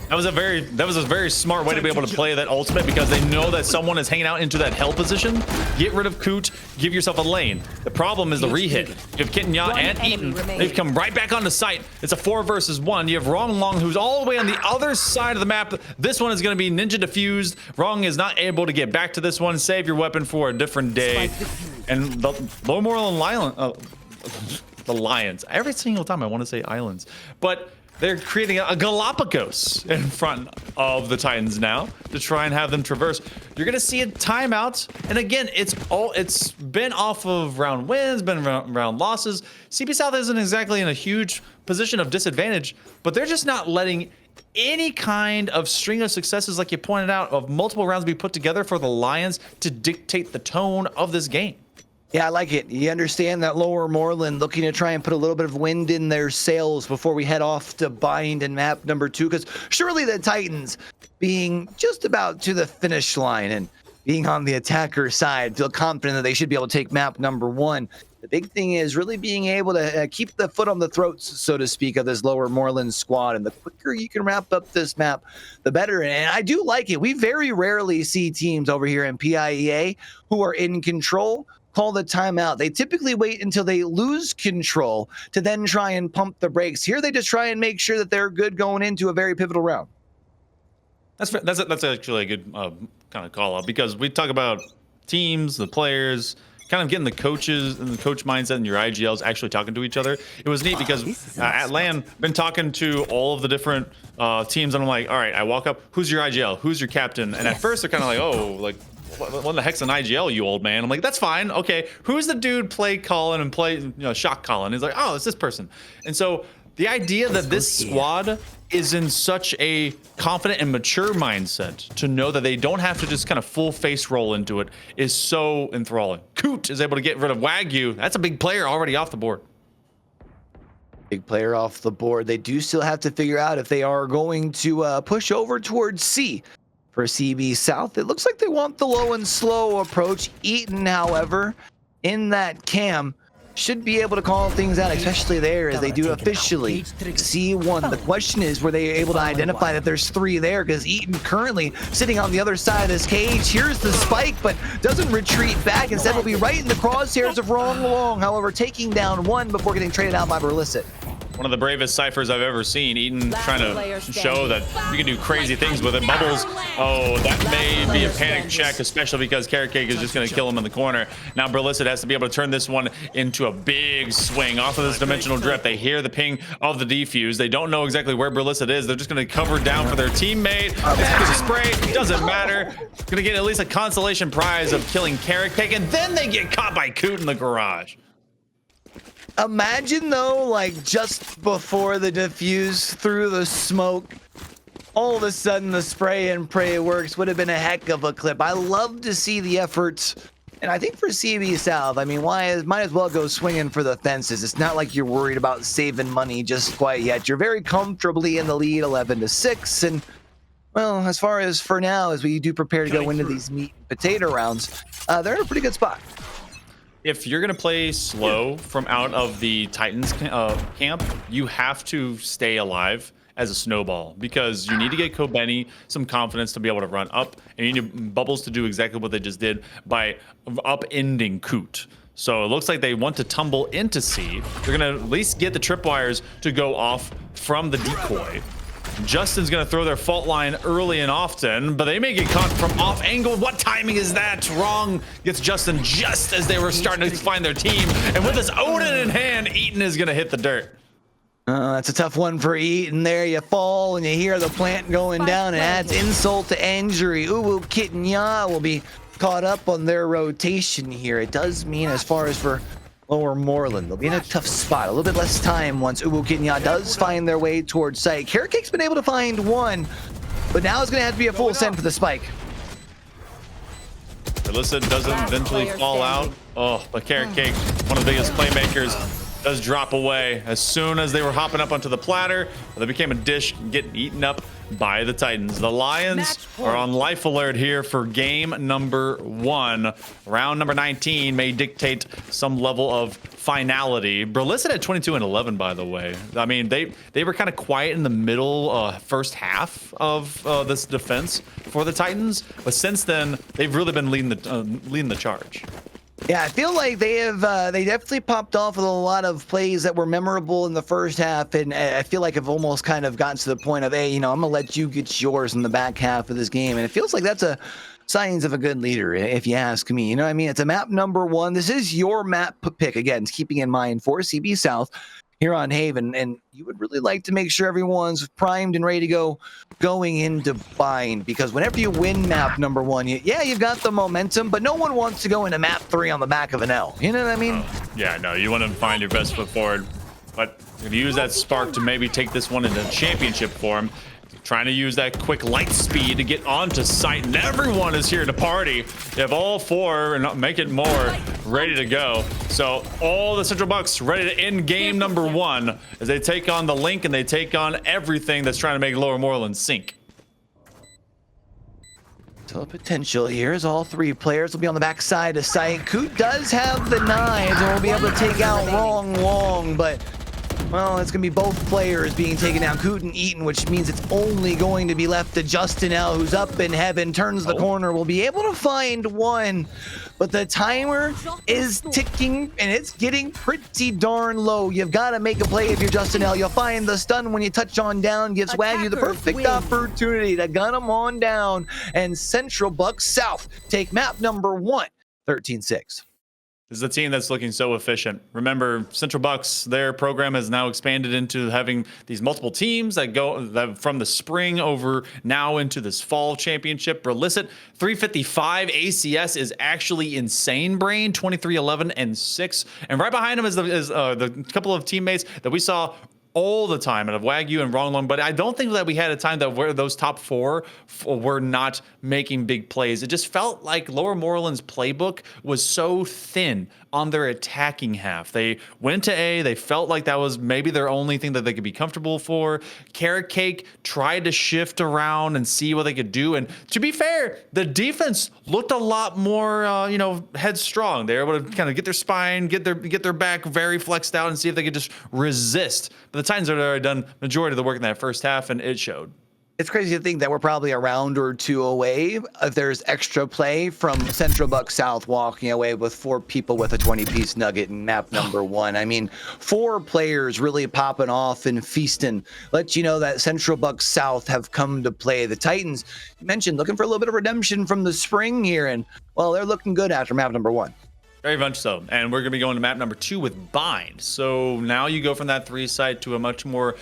That was a very smart way to be able to play that ultimate, because they know that someone is hanging out into that hell position. Get rid of Coot, give yourself a lane. The problem is the re-hit. You have Kitnya and Eaton. They've come right back onto site. It's a 4 versus 1. You have Wrong Long, who's all the way on the other side of the map. This one is going to be ninja diffused. Wrong is not able to get back to this one. Save your weapon for a different day. And the Lower Moreland the Lions. Every single time I want to say islands, but they're creating a Galapagos in front of the Titans now to try and have them traverse. You're gonna see a timeout, and again, it's been off of round wins, been round losses. CB South isn't exactly in a huge position of disadvantage, but they're just not letting any kind of string of successes, like you pointed out, of multiple rounds be put together for the Lions to dictate the tone of this game. Yeah, I like it. You understand that Lower Moreland looking to try and put a little bit of wind in their sails before we head off to bind in map number 2, because surely the Titans, being just about to the finish line and being on the attacker side, feel confident that they should be able to take map number 1. The big thing is really being able to keep the foot on the throats, so to speak, of this Lower Moreland squad. And the quicker you can wrap up this map, the better. And I do like it. We very rarely see teams over here in PIEA who are in control call the timeout. They typically wait until they lose control to then try and pump the brakes. Here they just try and make sure that they're good going into a very pivotal round. That's actually a good kind of call out, because we talk about teams, the players, kind of getting the coaches and the coach mindset and your IGLs actually talking to each other. It was neat because at LAN, been talking to all of the different teams, and I'm like, all right, I walk up, who's your IGL? Who's your captain? And at first they're kind of like, oh, like, what the heck's an IGL, you old man? I'm like, that's fine. Okay, who's the dude play calling and play, shot calling? He's like, oh, it's this person. And so the idea that this squad is in such a confident and mature mindset to know that they don't have to just kind of full face roll into it is so enthralling. Coot is able to get rid of Wagyu. That's a big player already off the board. Big player off the board. They do still have to figure out if they are going to push over towards C. For CB South, it looks like they want the low and slow approach. Eaton, however, in that cam, should be able to call things out, especially there as they do officially. C1, the question is, were they able to identify that there's 3 there? Because Eaton currently sitting on the other side of this cage. Here's the spike, but doesn't retreat back. Instead, will be right in the crosshairs of Wrong Long. However, taking down 1 before getting traded out by Berlicet. One of the bravest ciphers I've ever seen. Eaton trying to show that you can do crazy things with it. Bubbles, oh, that may be a panic check, especially because Carrot Cake is just going to kill him in the corner. Now Berlicet has to be able to turn this one into a big swing off of this dimensional drift. They hear the ping of the defuse. They don't know exactly where Berlicet is. They're just going to cover down for their teammate. It's going to spray. Doesn't matter. Going to get at least a consolation prize of killing Carrot Cake, and then they get caught by Coot in the garage. Imagine though, like just before the diffuse through the smoke, all of a sudden the spray and pray works. Would have been a heck of a clip. I love to see the efforts, and I think for CB South, I mean, might as well go swinging for the fences. It's not like you're worried about saving money just quite yet. You're very comfortably in the lead, 11-6, and well, as far as for now, as we do prepare to go into these meat and potato rounds, they're in a pretty good spot. If you're going to play slow from out of the Titans camp, you have to stay alive as a snowball, because you need to get Kobeni some confidence to be able to run up, and you need Bubbles to do exactly what they just did by upending Coot. So it looks like they want to tumble into C. They're going to at least get the tripwires to go off from the decoy. Justin's going to throw their fault line early and often, but they may get caught from off angle. What timing is that? Wrong gets Justin just as they were starting to find their team. And with his Odin in hand, Eaton is going to hit the dirt. That's a tough one for Eaton there. You fall and you hear the plant going down, and adds insult to injury. Uwu Kitnya will be caught up on their rotation here. It does mean, as far as for Lower Moreland, they'll be in a tough spot. A little bit less time once Uwu Kitnya does find their way towards site. Carrot Cake's been able to find 1, but now it's going to have to be a full send for the spike. Berlicet doesn't eventually fall out. Oh, but Carrot Cake, one of the biggest playmakers, does drop away as soon as they were hopping up onto the platter. They became a dish, getting eaten up by the Titans. The Lions are on life alert here for game number 1. Round number 19 may dictate some level of finality. Berlisset at 22 and 11, by the way. I mean, they were kind of quiet in the middle first half of this defense for the Titans, but since then they've really been leading the charge. Yeah, I feel like they definitely popped off with a lot of plays that were memorable in the first half, and I feel like I've almost kind of gotten to the point of, hey, you know, I'm gonna let you get yours in the back half of this game, and it feels like that's a signs of a good leader, if you ask me. You know what I mean? It's a map number 1. This is your map pick, again, keeping in mind for CB South here on Haven, and you would really like to make sure everyone's primed and ready to go going into bind, because whenever you win map number 1, you've got the momentum, but no one wants to go into map 3 on the back of an L. You know what I mean? Yeah, no, you want to find your best foot forward, but if you use that spark to maybe take this one into championship form, trying to use that quick light speed to get onto site, and everyone is here to party. You have all 4 and make it more ready to go. So all the Central Bucks ready to end game number 1 as they take on the Link and they take on everything that's trying to make Lower Moreland sink. So potential here is all 3 players will be on the back side of site. Coot does have the knives and will be able to take out Wrong, but well, it's going to be both players being taken down, Coot and Eaton, which means it's only going to be left to Justin L, who's up in heaven, turns the corner, will be able to find one, but the timer is ticking, and it's getting pretty darn low. You've got to make a play if you're Justin L. You'll find the stun when you touch on down, gives Wagyu the perfect opportunity to gun him on down, and Central Bucks South take map number 1, 13-6. This is a team that's looking so efficient. Remember, Central Bucks, their program has now expanded into having these multiple teams that go from the spring over now into this fall championship. Berlisset, 355. ACS is actually insane brain, 23, 11, and 6. And right behind them is the couple of teammates that we saw all the time out of Wagyu and Wrong, but I don't think that we had a time that where those top 4 were not making big plays. It just felt like Lower Moreland's playbook was so thin on their attacking half. They went to A, they felt like that was maybe their only thing that they could be comfortable for. Carrot Cake tried to shift around and see what they could do, and to be fair, the defense looked a lot more headstrong. They were able to kind of get their spine, get their back very flexed out and see if they could just resist. But the Titans had already done majority of the work in that first half, and it showed. It's crazy to think that we're probably a round or 2 away if there's extra play from Central Bucks South walking away with 4 people with a 20-piece nugget in map number 1. I mean, 4 players really popping off and feasting. Let you know that Central Bucks South have come to play. The Titans, you mentioned, looking for a little bit of redemption from the spring here, and well, they're looking good after map number 1. Very much so. And we're going to be going to map number 2 with Bind. So now you go from that 3 site to a much more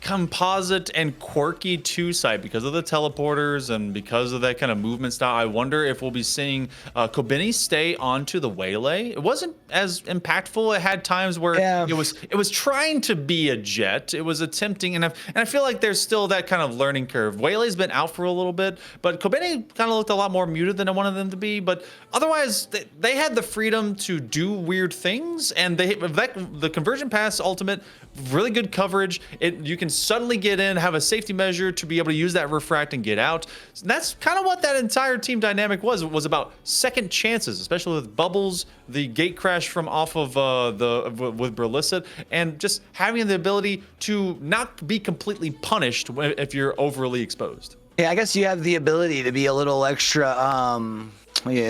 composite and quirky 2 site because of the teleporters and because of that kind of movement style. I wonder if we'll be seeing Kobeni stay onto the Waylay. It wasn't as impactful. It had times where it was trying to be a jet. It was attempting, and I feel like there's still that kind of learning curve. Waylay's been out for a little bit, but Kobeni kind of looked a lot more muted than I wanted them to be. But otherwise, they had the freedom to do weird things, and the conversion pass ultimate, really good coverage. You can suddenly get in, have a safety measure to be able to use that refract and get out. So that's kind of what that entire team dynamic was. It was about second chances, especially with Bubbles, the gate crash from off of with Berlisset, and just having the ability to not be completely punished if you're overly exposed. Yeah, I guess you have the ability to be a little extra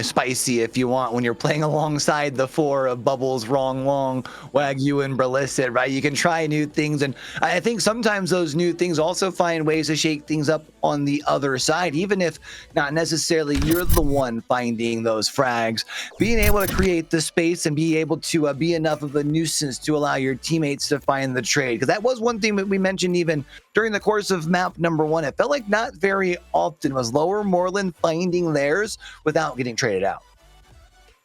spicy if you want when you're playing alongside the 4 of Bubbles, Wrong, Wagyu, and Berlisset, right? You can try new things, and I think sometimes those new things also find ways to shake things up on the other side, even if not necessarily you're the one finding those frags. Being able to create the space and be able to be enough of a nuisance to allow your teammates to find the trade, because that was one thing that we mentioned even during the course of map number 1. It felt like not very often was Lower Moreland finding theirs without getting traded out.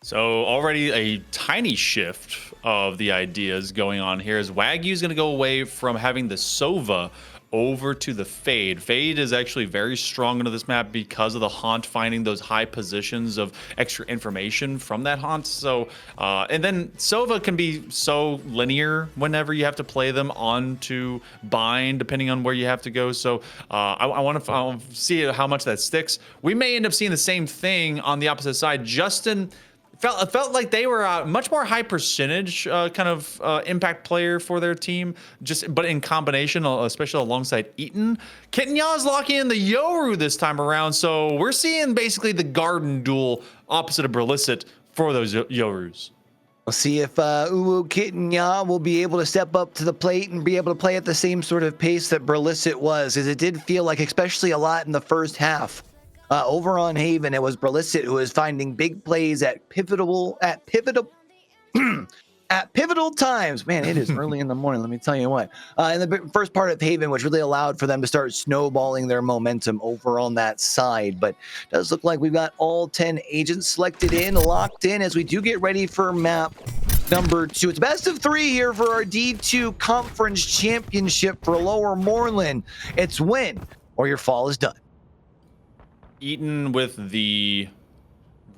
So already a tiny shift of the ideas going on here is Wagyu's going to go away from having the Sova over to the Fade. Fade is actually very strong into this map because of the Haunt finding those high positions of extra information from that Haunt. So, and then Sova can be so linear whenever you have to play them onto Bind, depending on where you have to go. So I want to see how much that sticks. We may end up seeing the same thing on the opposite side. Justin felt like they were a much more high percentage kind of impact player for their team, but in combination, especially alongside Eaton. Kitnya's locking in the Yoru this time around, so we're seeing basically the Garden duel opposite of Berlicet for those Yorus. We'll see if Uwu Kitnya will be able to step up to the plate and be able to play at the same sort of pace that Berlicet was, as it did feel like, especially a lot in the first half. Over on Haven, it was Berlicet who was finding big plays at pivotal times. Man, it is early in the morning, let me tell you what. In the first part of Haven, which really allowed for them to start snowballing their momentum over on that side. But it does look like we've got all 10 agents selected in, locked in, as we do get ready for map number 2. It's best of 3 here for our D2 Conference Championship for Lower Moreland. It's win or your fall is done. Eaton with the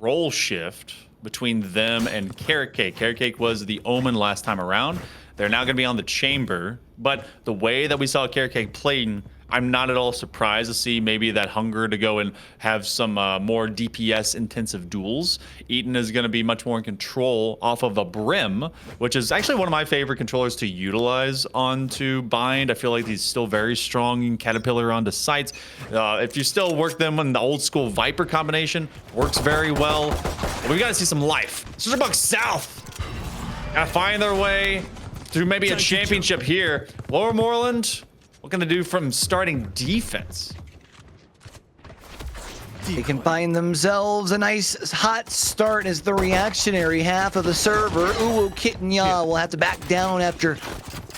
role shift between them and Carrot Cake. Carrot Cake was the Omen last time around. They're now going to be on the Chamber, but the way that we saw Carrot Cake playing, I'm not at all surprised to see maybe that hunger to go and have some more DPS intensive duels. Eaton is going to be much more in control off of a Brim, which is actually one of my favorite controllers to utilize onto Bind. I feel like he's still very strong in Caterpillar onto sights. If you still work them in the old school Viper combination, works very well. But we got to see some life. Buck South got to find their way through maybe a championship here. Lower Moreland, what can they do from starting defense? They can find themselves a nice hot start as the reactionary half of the server. Uwu Kitnya will have to back down after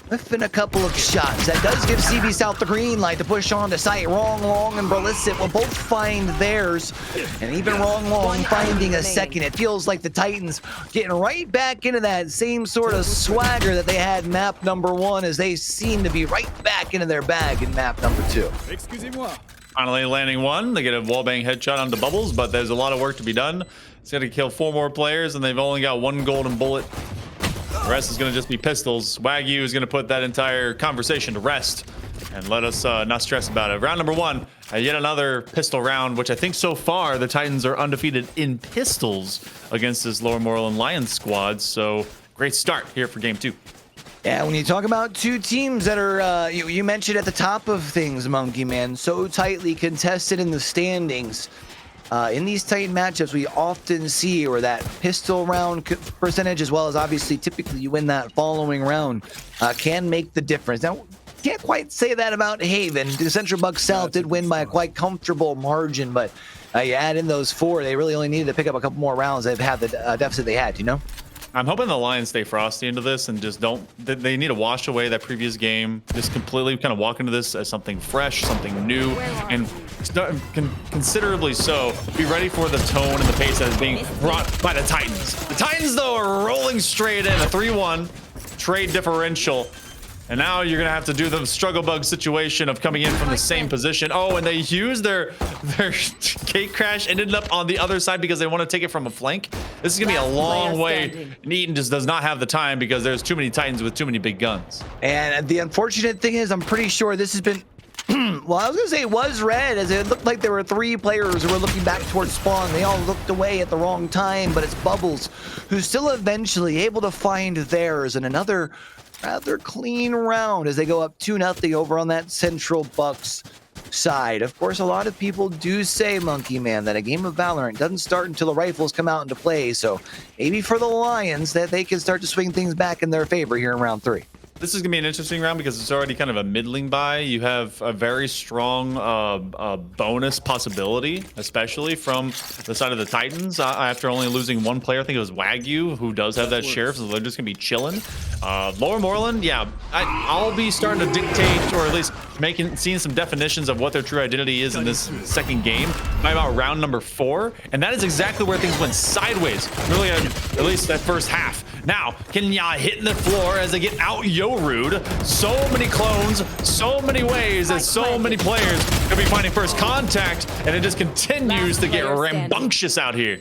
whiffing a couple of shots. That does give CB South the green light to push on to site. Wrong Long and Berlicet will both find theirs. And even Wrong Long finding a second. It feels like the Titans getting right back into that same sort of swagger that they had map number 1, as they seem to be right back into their bag in map number 2. Excusez-moi. Finally landing one. They get a wallbang headshot onto Bubbles, but there's a lot of work to be done. It's going to kill 4 more players, and they've only got 1 golden bullet. The rest is going to just be pistols. Wagyu is going to put that entire conversation to rest and let us not stress about it. Round number 1, yet another pistol round, which I think so far the Titans are undefeated in pistols against this Lower Moreland Lions squad. So great start here for game 2. Yeah, when you talk about 2 teams that are, you mentioned at the top of things, Monkey Man, so tightly contested in the standings. In these tight matchups, we often see where that pistol round percentage, as well as obviously typically you win that following round, can make the difference. Now, can't quite say that about Haven. The Central Buck South did win by a quite comfortable margin, but you add in those 4, they really only needed to pick up a couple more rounds. They've had the deficit they had, you know? I'm hoping the Lions stay frosty into this and just don't. They need to wash away that previous game. Just completely kind of walk into this as something fresh, something new, and considerably so. Be ready for the tone and the pace that is being brought by the Titans. The Titans, though, are rolling straight in a 3-1 trade differential. And now you're going to have to do the struggle bug situation of coming in from the same position. Oh, and they used their gate crash, ended up on the other side because they want to take it from a flank. This is going to be a long way. And Eaton just does not have the time because there's too many Titans with too many big guns. And the unfortunate thing is, I'm pretty sure this has been... well, I was going to say it was red, as it looked like there were 3 players who were looking back towards spawn. They all looked away at the wrong time, but it's Bubbles who's still eventually able to find theirs, and another rather clean round as they go up 2-0 over on that Central Bucks side. Of course, a lot of people do say, Monkey Man, that a game of Valorant doesn't start until the rifles come out into play, so maybe for the Lions that they can start to swing things back in their favor here in round 3. This is going to be an interesting round because it's already kind of a middling buy. You have a very strong bonus possibility, especially from the side of the Titans. After only losing 1 player, I think it was Wagyu, who does have that sheriff, so they're just going to be chilling. Lower Moreland, yeah, I'll be starting to dictate, or at least seeing some definitions of what their true identity is in this second game by about round number 4. And that is exactly where things went sideways, really, at least that first half. Now, Kenya hitting the floor as they get out Yoru'd. So many clones, so many ways, as so many players could be finding first contact, and it just continues to get rambunctious out here.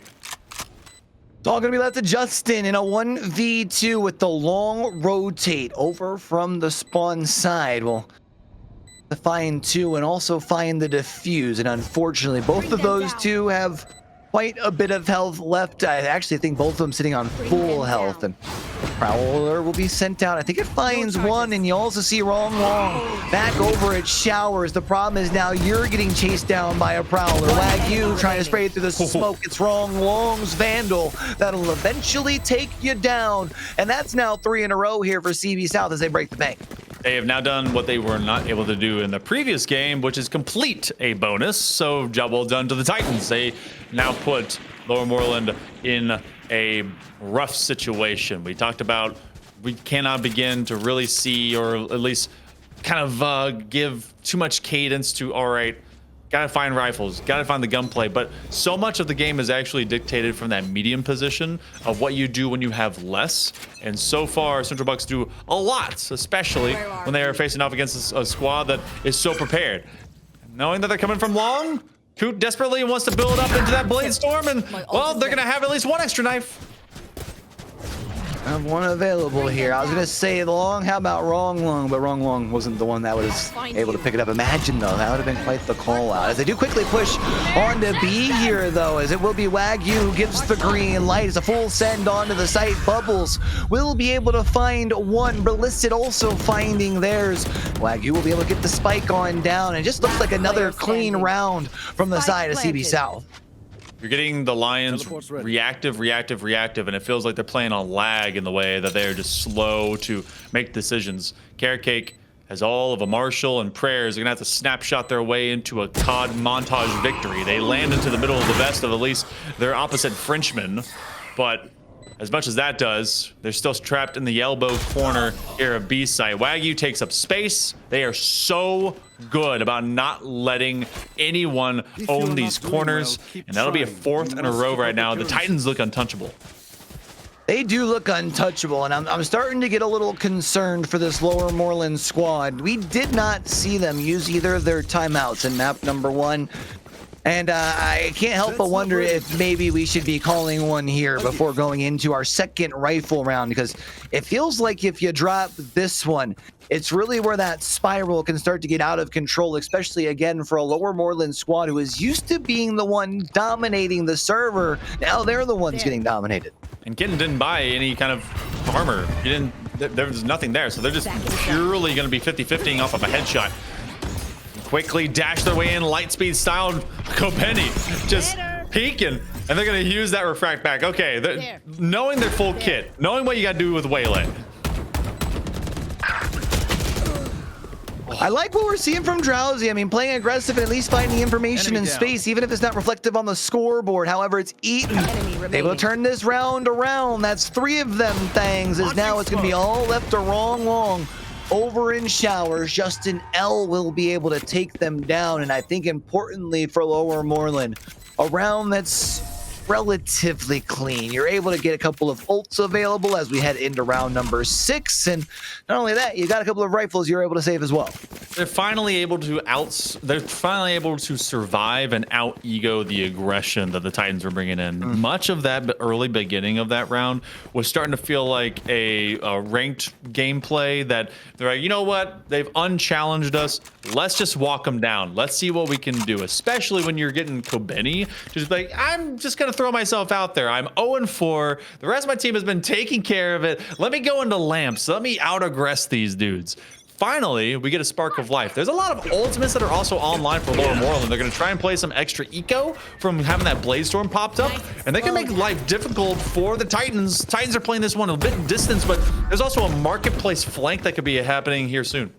It's all going to be left to Justin in a 1v2 with the long rotate over from the spawn side. Well, find 2 and also find the defuse, and unfortunately both of those 2 have quite a bit of health left. I actually think both of them sitting on full health, and Prowler will be sent out. I think it finds one, and you also see Wrong Long back over at Showers. The problem is now you're getting chased down by a Prowler. Wagyu trying to spray through the smoke. It's Wrong Long's Vandal that'll eventually take you down, and that's now 3 in a row here for CB South as they break the bank. They have now done what they were not able to do in the previous game, which is complete a bonus. So job well done to the Titans. They now put Lower Moreland in a rough situation. We talked about we cannot begin to really see, or at least kind of give too much cadence to, all right, gotta find rifles, gotta find the gunplay, but so much of the game is actually dictated from that medium position of what you do when you have less. And so far, Central Bucks do a lot, especially when they are facing off against a squad that is so prepared. Knowing that they're coming from long, Coot desperately wants to build up into that Blade Storm, and well, they're gonna have at least one extra knife. I have one available here. I was gonna say Long, how about Wrong Long? But Wrong Long wasn't the one that was able to pick it up. Imagine though, that would have been quite the call out. As they do quickly push onto B here though, as it will be Wagyu who gives the green light. It's a full send onto the site. Bubbles will be able to find one. Berlisted also finding theirs. Wagyu will be able to get the spike on down. It just looks like another clean round from the side of CB South. You're getting the Lions reactive, and it feels like they're playing on lag in the way that they're just slow to make decisions. Carrot Cake has all of a Marshall and Prayers. They're gonna have to snapshot their way into a COD montage victory. They land into the middle of the vest of at least their opposite Frenchman, but as much as that does, they're still trapped in the elbow corner here of B site. Wagyu takes up space. They are so good about not letting anyone own these corners, and that'll be a 4th in a row right now. The Titans look untouchable. They do look untouchable, and I'm starting to get a little concerned for this Lower Moreland squad. We did not see them use either of their timeouts in map number 1. And I can't help but wonder if maybe we should be calling one here before going into our second rifle round, because it feels like if you drop this one, it's really where that spiral can start to get out of control, especially again for a Lower Moreland squad who is used to being the one dominating the server. Now they're the ones getting dominated. And Kitten didn't buy any kind of armor. There was nothing there, so they're just purely going to be 50-50ing off of a headshot. Quickly dash their way in, Lightspeed style. Kopenny just peeking, and they're going to use that refract back. Okay, knowing their full kit, knowing what you got to do with Waylay. I like what we're seeing from Drowsy. I mean, playing aggressive and at least finding information in space, even if it's not reflective on the scoreboard. However, it's Eaton able to turn this round around. That's 3 of them things, as now it's going to be all left to Wrong Long. Over in Showers, Justin L will be able to take them down, and I think importantly for Lower Moreland, a round that's relatively clean. You're able to get a couple of ults available as we head into round number 6, and not only that, you got a couple of rifles you're able to save as well. They're finally able to survive and out ego the aggression that the Titans were bringing in. Much of that early beginning of that round was starting to feel like a ranked gameplay that they're like, you know what, they've unchallenged us, let's just walk them down, let's see what we can do. Especially when you're getting Kobeni just like, I'm just gonna throw myself out there, I'm 0-4, the rest of my team has been taking care of it, let me go into lamps, let me out aggress these dudes. Finally, we get a spark of life. There's a lot of ultimates that are also online for Lower Moreland. They're going to try and play some extra eco from having that Blade Storm popped up, and they can make life difficult for the Titans. Titans are playing this one a bit in distance, but there's also a marketplace flank that could be happening here soon.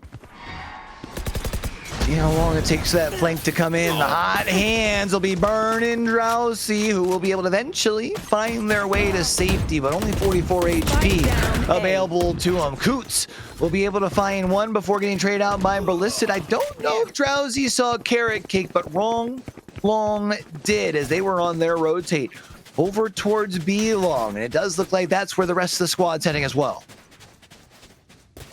See how long it takes that flank to come in. The hot hands will be burning Drowsy, who will be able to eventually find their way to safety, but only 44 HP available to him. Coots will be able to find one before getting traded out by Ballistic. I don't know if Drowsy saw Carrot Cake, but Wrong Long did, as they were on their rotate over towards B Long, and it does look like that's where the rest of the squad's heading as well.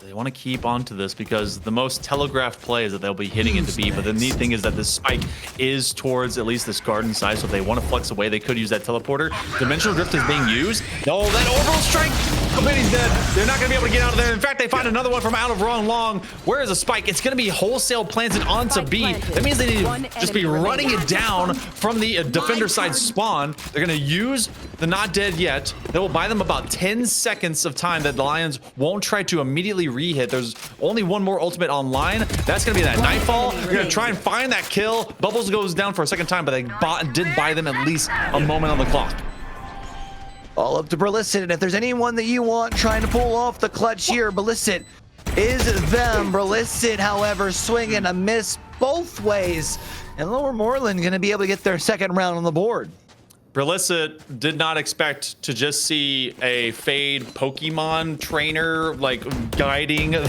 They want to keep on to this because the most telegraphed play is that they'll be hitting into B, but the neat thing is that this spike is towards at least this garden side, so if they want to flex away, they could use that teleporter. Dimensional Drift is being used. Oh, that orbital strike Committee's dead. They're not going to be able to get out of there. In fact, they find another one from out of long. Where is the spike? It's going to be wholesale planted onto B. That means they need to just be running it down from the defender side spawn. They're going to use the not dead yet. That will buy them about 10 seconds of time that the Lions won't try to immediately re-hit. There's only one more ultimate online. That's going to be that Nightfall. You're going to try and find that kill. Bubbles goes down for a second time, but they did buy them at least a moment on the clock. All up to Berlicet, and if there's anyone that you want trying to pull off the clutch here, Berlicet is them. Berlicet, however, swing and a miss both ways, and Lower Moreland going to be able to get their second round on the board. Berlicet did not expect to just see a Fade Pokemon trainer like guiding their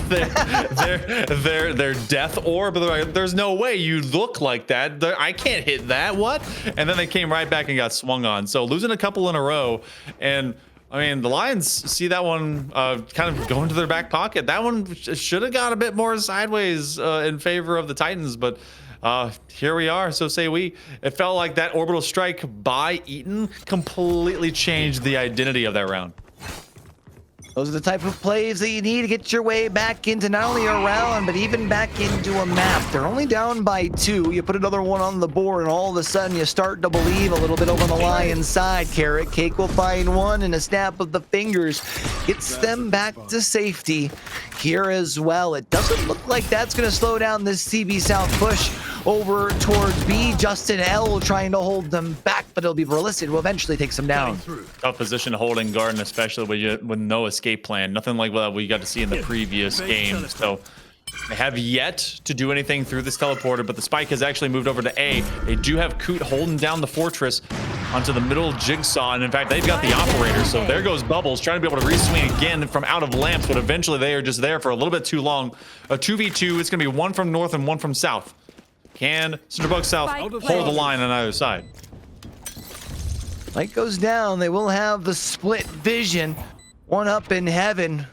death orb. They're like, there's no way you look like that. I can't hit that. What? And then they came right back and got swung on. So losing a couple in a row, and I mean the Lions see that one kind of going to their back pocket. That one should have got a bit more sideways in favor of the Titans, but. Here we are, so say we. It felt like that orbital strike by Eaton completely changed the identity of that round. Those are the type of plays that you need to get your way back into not only a round, but even back into a map. They're only down by 2. You put another one on the board, and all of a sudden you start to believe a little bit over the Lions side. Carrot Cake will find one, and a snap of the fingers gets them back to safety here as well. It doesn't look like that's going to slow down this CB South push over towards B. Justin L trying to hold them back, but it'll be Berlicet who eventually takes them down. Tough position holding Garden, especially with no escape plan. Nothing like what we got to see in the previous game. So they have yet to do anything through this teleporter, but the spike has actually moved over to A. They do have Coot holding down the fortress onto the middle jigsaw, and in fact, they've got the operator. So there goes Bubbles trying to be able to re-swing again from out of lamps, but eventually they are just there for a little bit too long. A 2v2, it's going to be one from north and one from south. Can Cinderbug South hold the line on either side? Light goes down. They will have the split vision. One up in heaven.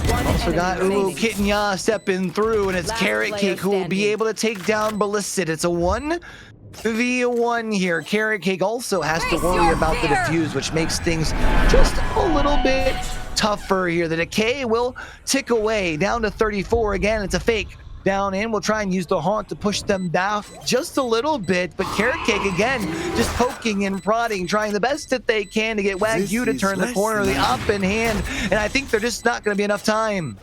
Also got Kitten Ya stepping through, and it's Carrot Cake who will be able to take down Berlicet. It's a 1v1 here. Carrot Cake also has to worry about the defuse, which makes things just a little bit tougher here. The decay will tick away down to 34. Again, it's a fake. Down in, we'll try and use the haunt to push them down just a little bit, but Carrot Cake again just poking and prodding, trying the best that they can to get Wagyu to turn the corner, the up in hand, and I think they're just not going to be enough time.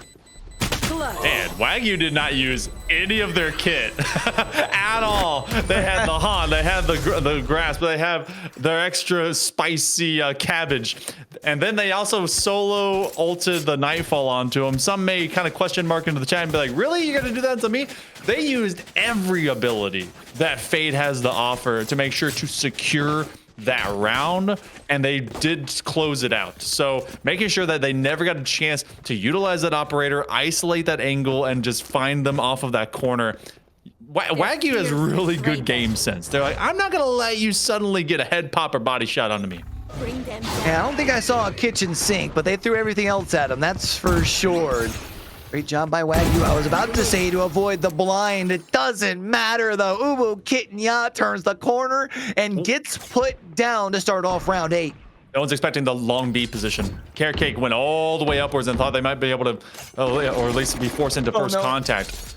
And Wagyu did not use any of their kit at all. They had the haunt, they had the grass, but they have their extra spicy cabbage. And then they also solo ulted the Nightfall onto him. Some may kind of question mark into the chat and be like, really? You're going to do that to me? They used every ability that Fade has to offer to make sure to secure that round, and they did close it out. So making sure that they never got a chance to utilize that operator, isolate that angle, and just find them off of that corner. Wagyu has really good game sense. They're like, I'm not gonna let you suddenly get a head pop or body shot onto me. Yeah, I don't think I saw a kitchen sink, but they threw everything else at him, that's for sure. Great job by Wagyu. I was about to say to avoid the blind. It doesn't matter though. Kitten Ya turns the corner and gets put down to start off round 8. No one's expecting the long B position. Carrot Cake went all the way upwards and thought they might be able to, or at least be forced into first contact.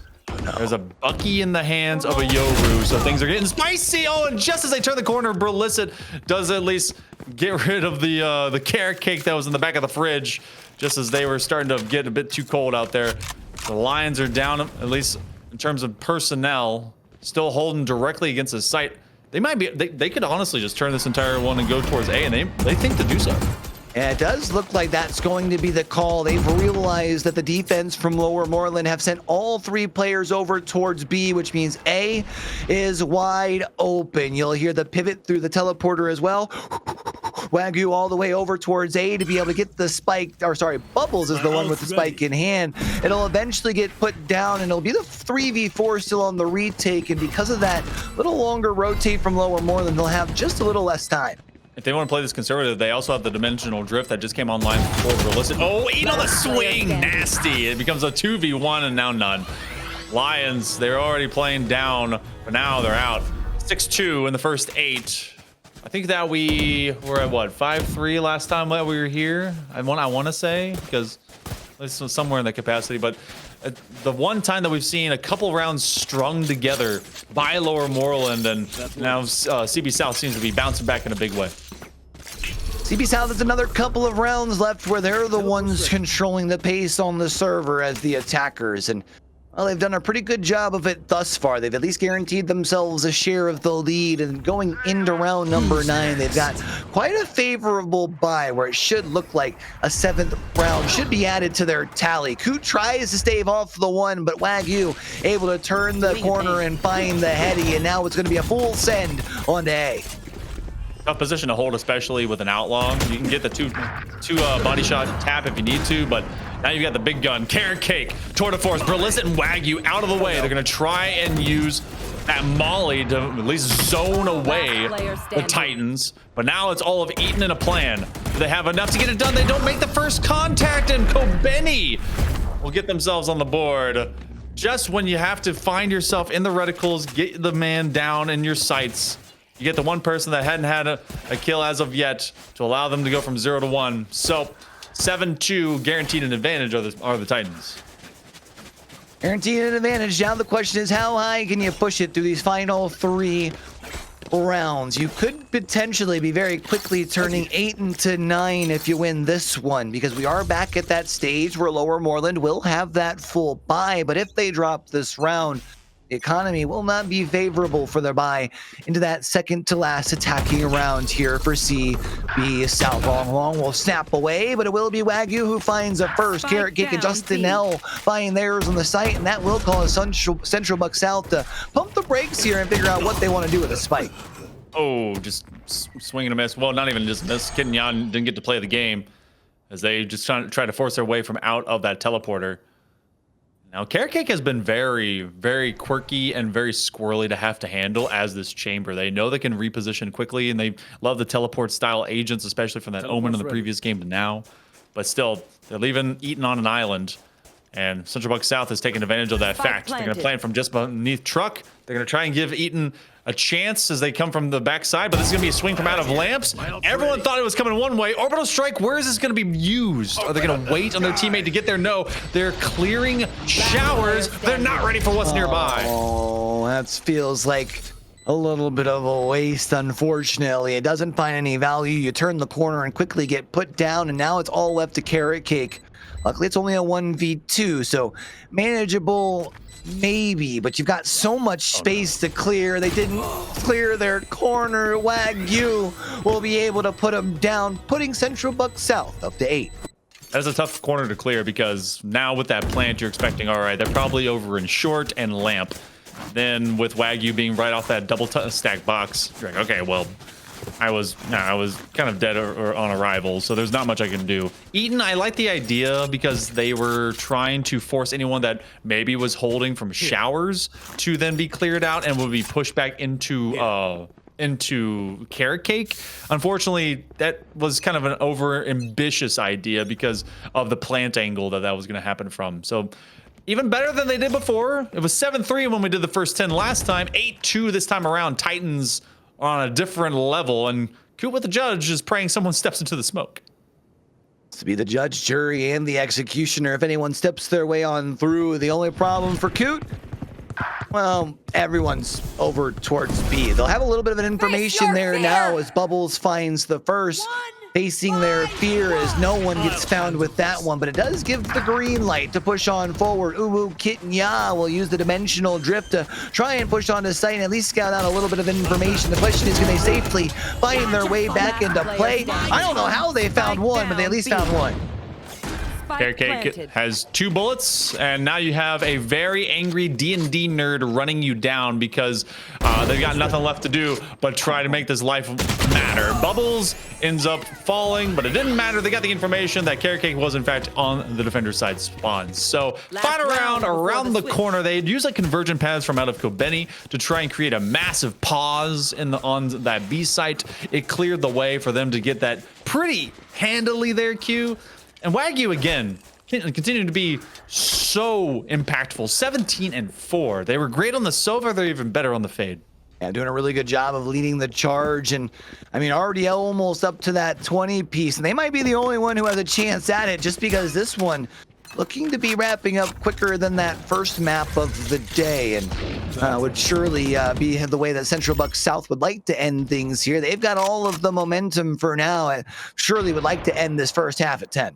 There's a Bucky in the hands of a Yoru, so things are getting spicy. Oh, and just as they turn the corner, Berlicet does at least get rid of the Carrot Cake that was in the back of the fridge, just as they were starting to get a bit too cold out there. The Lions are down, at least in terms of personnel, still holding directly against the site. They might be, they could honestly just turn this entire one and go towards A, and they think to do so. Yeah, it does look like that's going to be the call. They've realized that the defense from Lower Moreland have sent all 3 players over towards B, which means A is wide open. You'll hear the pivot through the teleporter as well. Wagyu all the way over towards A to be able to get the spike, or sorry, Bubbles is the one with the spike in hand. It'll eventually get put down, and it'll be the 3v4 still on the retake, and because of that little longer rotate from Lower Moreland, they'll have just a little less time. If they want to play this conservative, they also have the dimensional drift that just came online for Berlicet. Oh, eat on the swing, nasty. It becomes a 2v1 and now none. Lions, they're already playing down, but now they're out. 6-2 in the first 8. I think that we were at what 5-3 last time that we were here. I want to say because this was somewhere in that capacity, but the one time that we've seen a couple rounds strung together by Lower Moreland, and now CB South seems to be bouncing back in a big way. CB South has another couple of rounds left where they're the ones controlling the pace on the server as the attackers, and well, they've done a pretty good job of it thus far. They've at least guaranteed themselves a share of the lead, and going into round number 9, they've got quite a favorable bye where it should look like a 7th round should be added to their tally. Coot tries to stave off the 1, but Wagyu able to turn the corner and find the heady, and now it's going to be a full send onto A. Tough position to hold, especially with an outlaw. You can get the two body shot tap if you need to, but now you've got the big gun. Carrot Cake, Tour de Force, Brillicent, and Wagyu out of the way. They're going to try and use that molly to at least zone away the Titans. But now it's all of Eaton and a plan. Do they have enough to get it done? They don't make the first contact, and Kobeni will get themselves on the board. Just when you have to find yourself in the reticles, get the man down in your sights. You get the one person that hadn't had a kill as of yet to allow them to go from 0 to 1. So 7-2, guaranteed an advantage are the Titans. Guaranteed an advantage. Now the question is, how high can you push it through these final 3 rounds? You could potentially be very quickly turning 8 into 9 if you win this one, because we are back at that stage where Lower Moreland will have that full buy. But if they drop this round, the economy will not be favorable for their buy into that second to last attacking round here for CB South. Long will snap away, but it will be Wagyu who finds a first. Carrot Cake and Justin L find theirs on the site, and that will cause Central Buck South to pump the brakes here and figure out what they want to do with a spike. Oh, just swinging a miss. Well, not even just a miss. Kid and Yan didn't get to play the game as they just try to force their way from out of that teleporter. Now, Carrot Cake has been very, very quirky and very squirrely to have to handle as this chamber. They know they can reposition quickly, and they love the teleport-style agents, especially from that Omen in the previous game to now. But still, they're leaving Eaton on an island, and Central Buck South is taking advantage of that fact. They're going to plant from just beneath truck. They're going to try and give Eaton a chance as they come from the backside, but this is going to be a swing from out of lamps. Everyone thought it was coming one way. Orbital strike, where is this going to be used? Are they going to wait on their teammate to get there? No, they're clearing showers. They're not ready for what's nearby. Oh, that feels like a little bit of a waste, unfortunately. It doesn't find any value. You turn the corner and quickly get put down, and now it's all left to Carrot Cake. Luckily, it's only a 1v2, so manageable maybe, but you've got so much space to clear. They didn't clear their corner. Wagyu will be able to put them down, putting Central Buck South up to 8. That's a tough corner to clear because now with that plant, you're expecting, all right, they're probably over in short and lamp. Then with Wagyu being right off that double stack box, you're like, okay, well, I was kind of dead or on arrival, so there's not much I can do. Eaton, I like the idea because they were trying to force anyone that maybe was holding from showers to then be cleared out and would be pushed back into Carrot Cake. Unfortunately, that was kind of an over ambitious idea because of the plant angle that was going to happen from. So even better than they did before. It was 7-3 when we did the first 10 last time, 8-2 this time around. Titans on a different level, and Coot with the judge is praying someone steps into the smoke. To be the judge, jury, and the executioner if anyone steps their way on through. The only problem for Coot, well, everyone's over towards B. They'll have a little bit of an information there now as Bubbles finds the first. Facing their fear as no one gets found with that one, but it does give the green light to push on forward. Uwu, Kit, and Ya will use the dimensional drift to try and push on to site and at least scout out a little bit of information. The question is, can they safely find their way back into play? I don't know how they found one, but they at least found one. Carrot Cake has 2 bullets, and now you have a very angry D&D nerd running you down because they've got nothing left to do but try to make this life matter. Bubbles ends up falling, but it didn't matter. They got the information that Carrot Cake was, in fact, on the defender side spawn. So, final round around the corner. They use like convergent paths from out of Kobeni to try and create a massive pause on that B site. It cleared the way for them to get that pretty handily there, Q. And Wagyu, again, continuing to be so impactful. 17-4. They were great on the Sova. They're even better on the Fade. Yeah, doing a really good job of leading the charge. And I mean, already almost up to that 20 piece. And they might be the only one who has a chance at it, just because this one looking to be wrapping up quicker than that first map of the day. And would surely be the way that Central Bucks South would like to end things here. They've got all of the momentum for now. And surely would like to end this first half at 10.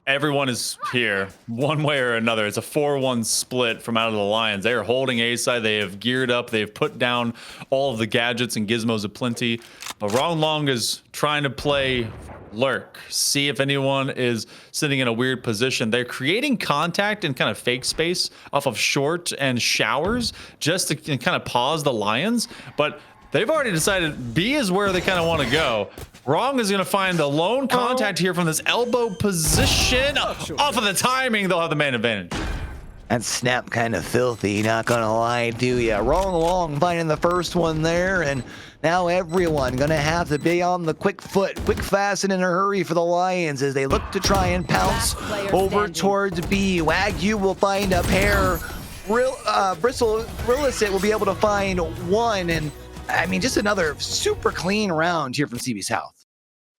Everyone is here one way or another. It's a 4-1 split from out of the Lions. They are holding A side. They have geared up. They've put down all of the gadgets and gizmos aplenty. But Wrong Long is trying to play lurk, see if anyone is sitting in a weird position. They're creating contact in kind of fake space off of short and showers just to kind of pause the Lions. But they've already decided B is where they kind of want to go. Wrong is going to find the lone contact here from this elbow position. Off of the timing, they'll have the man advantage. That snap kind of filthy, not gonna lie to you. Wrong Long finding the first one there, and now everyone gonna have to be on the quick foot, quick, fast, and in a hurry for the Lions as they look to try and pounce over towards B. Wagyu will find a pair. Bristle Rillicit will be able to find one, and I mean, just another super clean round here from CB South.